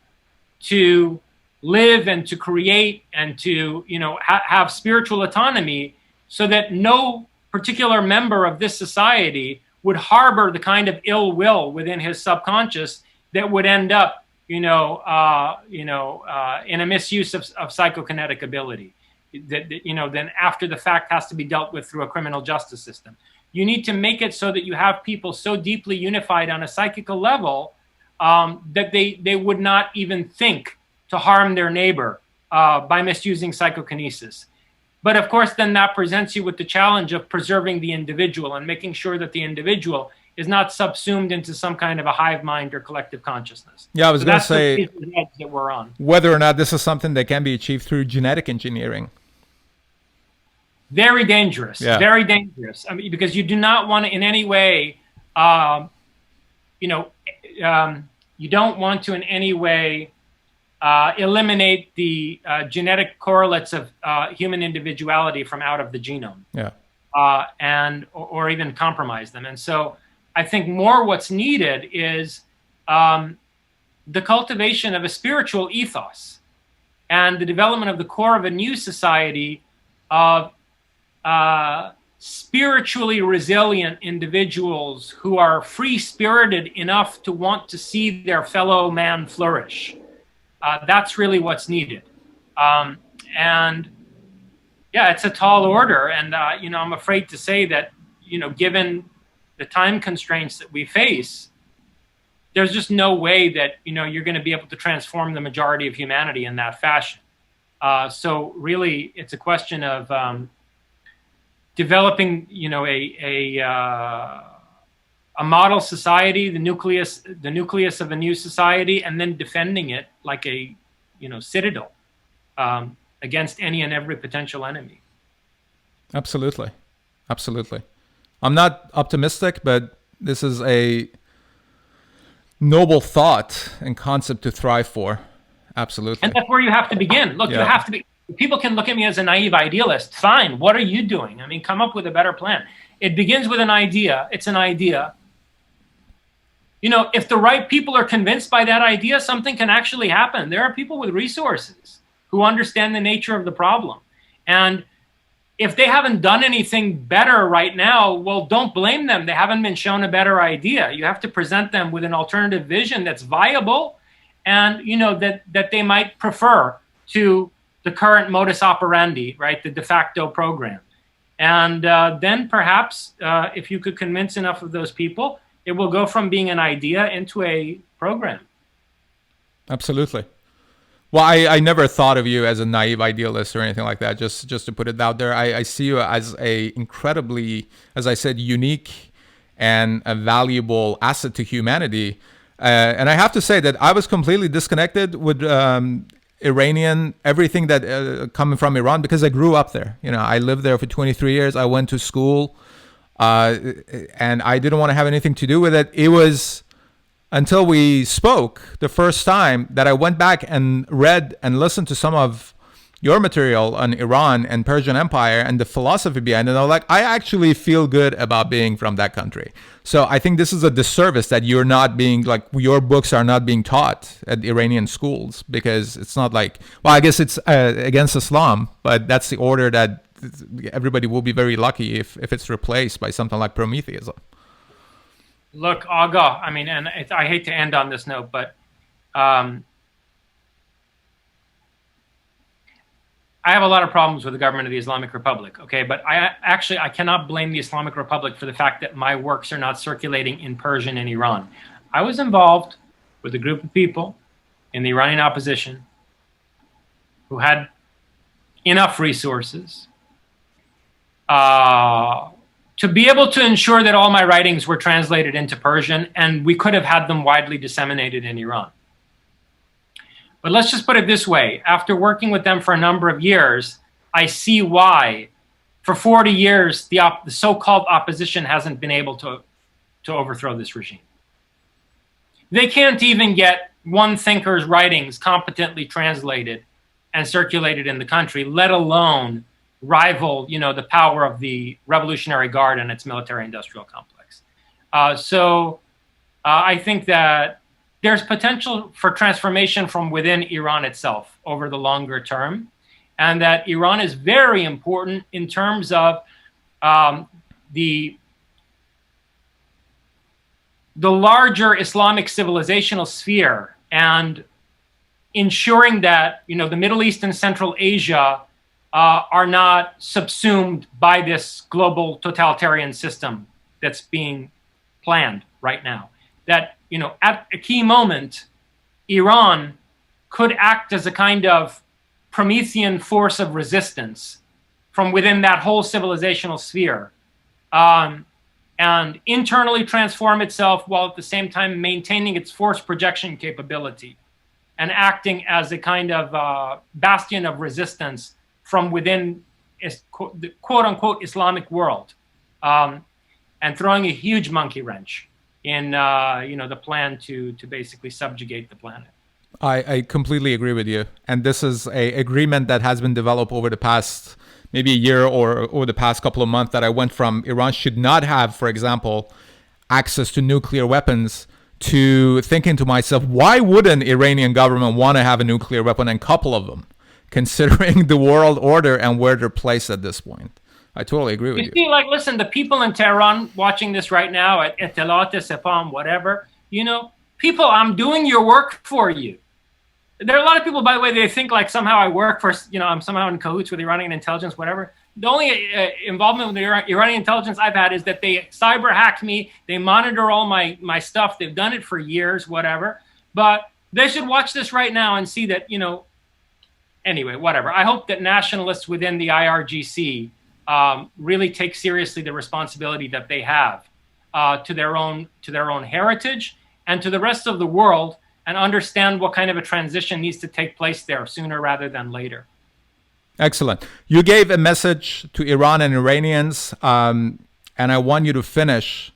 to live and to create and to, have spiritual autonomy, so that no particular member of this society would harbor the kind of ill will within his subconscious that would end up, in a misuse of psychokinetic ability that, then after the fact has to be dealt with through a criminal justice system. You need to make it so that you have people so deeply unified on a psychical level that they would not even think to harm their neighbor by misusing psychokinesis. But of course, then that presents you with the challenge of preserving the individual and making sure that the individual is not subsumed into some kind of a hive mind or collective consciousness. Yeah, I was going to say that we're on. Whether or not this is something that can be achieved through genetic engineering. Very dangerous. Yeah. Very dangerous. I mean, because you do not want to in any way, you don't want to in any way eliminate the genetic correlates of human individuality from out of the genome. Yeah. Or even compromise them. And so I think more what's needed is the cultivation of a spiritual ethos and the development of the core of a new society of spiritually resilient individuals who are free-spirited enough to want to see their fellow man flourish. That's really what's needed. And yeah, it's a tall order. And, I'm afraid to say that, given the time constraints that we face, there's just no way that, you're going to be able to transform the majority of humanity in that fashion. So really, it's a question of developing, a model society, the nucleus of a new society, and then defending it like a, citadel against any and every potential enemy. Absolutely. Absolutely. I'm not optimistic, but this is a noble thought and concept to thrive for. Absolutely. And that's where you have to begin. Look, you have to be. People can look at me as a naive idealist. Fine. What are you doing? I mean, come up with a better plan. It begins with an idea. It's an idea. If the right people are convinced by that idea, something can actually happen. There are people with resources who understand the nature of the problem. And if they haven't done anything better right now, well, don't blame them. They haven't been shown a better idea. You have to present them with an alternative vision that's viable and, that they might prefer to the current modus operandi, right? The de facto program. And then perhaps if you could convince enough of those people, it will go from being an idea into a program. Absolutely. Well, I never thought of you as a naive idealist or anything like that. Just to put it out there, I see you as a incredibly, as I said, unique and a valuable asset to humanity. And I have to say that I was completely disconnected with Iranian, everything that coming from Iran, because I grew up there. I lived there for 23 years. I went to school, and I didn't want to have anything to do with it. It was until we spoke the first time that I went back and read and listened to some of your material on Iran and Persian Empire and the philosophy behind it. And I was like, I actually feel good about being from that country. So I think this is a disservice that you're not being, like, your books are not being taught at Iranian schools, because it's not like, well, I guess it's against Islam, but that's the order that everybody will be very lucky if it's replaced by something like Prometheism. Look, Aga, I mean, and I hate to end on this note, but I have a lot of problems with the government of the Islamic Republic, okay? But I cannot blame the Islamic Republic for the fact that my works are not circulating in Persian in Iran. I was involved with a group of people in the Iranian opposition who had enough resources to be able to ensure that all my writings were translated into Persian, and we could have had them widely disseminated in Iran. But let's just put it this way. After working with them for a number of years, I see why for 40 years the so-called opposition hasn't been able to overthrow this regime. They can't even get one thinker's writings competently translated and circulated in the country, let alone rival, the power of the Revolutionary Guard and its military-industrial complex. So I think that there's potential for transformation from within Iran itself over the longer term, and that Iran is very important in terms of the larger Islamic civilizational sphere, and ensuring that the Middle East and Central Asia are not subsumed by this global totalitarian system that's being planned right now. That, at a key moment, Iran could act as a kind of Promethean force of resistance from within that whole civilizational sphere, and internally transform itself while at the same time maintaining its force projection capability and acting as a kind of bastion of resistance from within the quote-unquote Islamic world, and throwing a huge monkey wrench in the plan to basically subjugate the planet. I completely agree with you. And this is a agreement that has been developed over the past maybe a year or over the past couple of months, that I went from Iran should not have, for example, access to nuclear weapons, to thinking to myself, why wouldn't Iranian government want to have a nuclear weapon, and a couple of them, considering the world order and where they're placed at this point? I totally agree with you. You see, listen, the people in Tehran watching this right now at Etelat, Sepam, whatever, people, I'm doing your work for you. There are a lot of people, by the way, they think like somehow I work for, I'm somehow in cahoots with Iranian intelligence, whatever. The only involvement with the Iranian intelligence I've had is that they cyber hacked me. They monitor all my stuff. They've done it for years, whatever. But they should watch this right now and see that, anyway, whatever. I hope that nationalists within the IRGC really take seriously the responsibility that they have to their own heritage and to the rest of the world, and understand what kind of a transition needs to take place there sooner rather than later. Excellent. You gave a message to Iran and Iranians, and I want you to finish.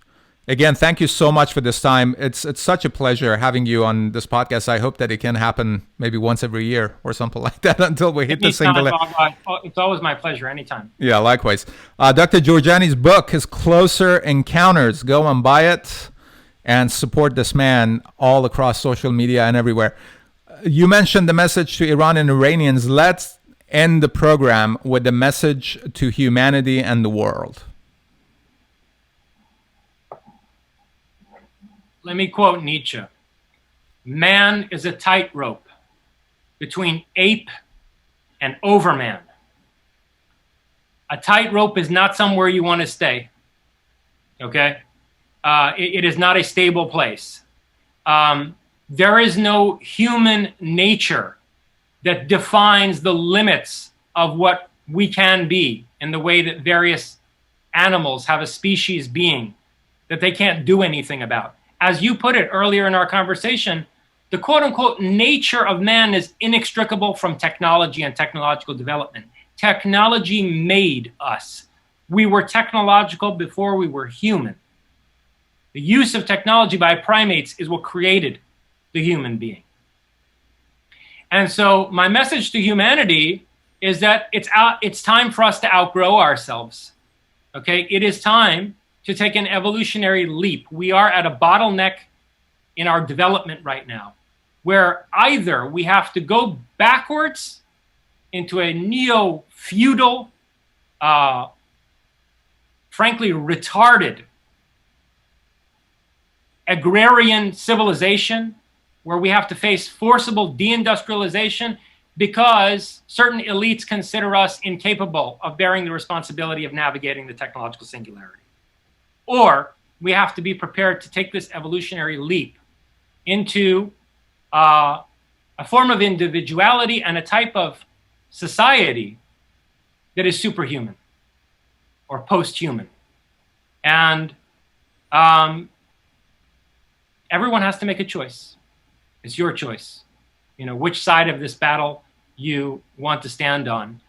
Again, thank you so much for this time. It's such a pleasure having you on this podcast. I hope that it can happen maybe once every year or something like that until we hit the single. It's always my pleasure, anytime. Yeah, likewise. Dr. Jorjani's book, his Closer Encounters, go and buy it and support this man all across social media and everywhere. You mentioned the message to Iran and Iranians. Let's end the program with the message to humanity and the world. Let me quote Nietzsche. Man is a tightrope between ape and overman. A tightrope is not somewhere you want to stay, okay? It is not a stable place. There is no human nature that defines the limits of what we can be in the way that various animals have a species being that they can't do anything about. As you put it earlier in our conversation, the quote-unquote nature of man is inextricable from technology and technological development. Technology made us. We were technological before we were human. The use of technology by primates is what created the human being. And so my message to humanity is that it's time for us to outgrow ourselves. Okay? It is time to take an evolutionary leap. We are at a bottleneck in our development right now, where either we have to go backwards into a neo-feudal, frankly retarded agrarian civilization, where we have to face forcible deindustrialization because certain elites consider us incapable of bearing the responsibility of navigating the technological singularity. Or we have to be prepared to take this evolutionary leap into a form of individuality and a type of society that is superhuman or post-human. And everyone has to make a choice. It's your choice. Which side of this battle you want to stand on.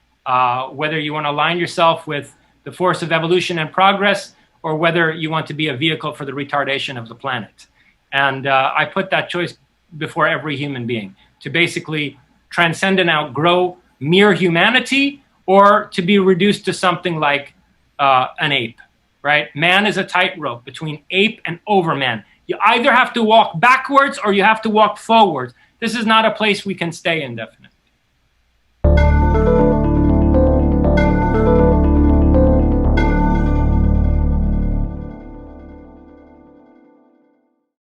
Whether you want to align yourself with the force of evolution and progress, or whether you want to be a vehicle for the retardation of the planet. And I put that choice before every human being, to basically transcend and outgrow mere humanity, or to be reduced to something like an ape, right? Man is a tightrope between ape and overman. You either have to walk backwards or you have to walk forwards. This is not a place we can stay indefinitely.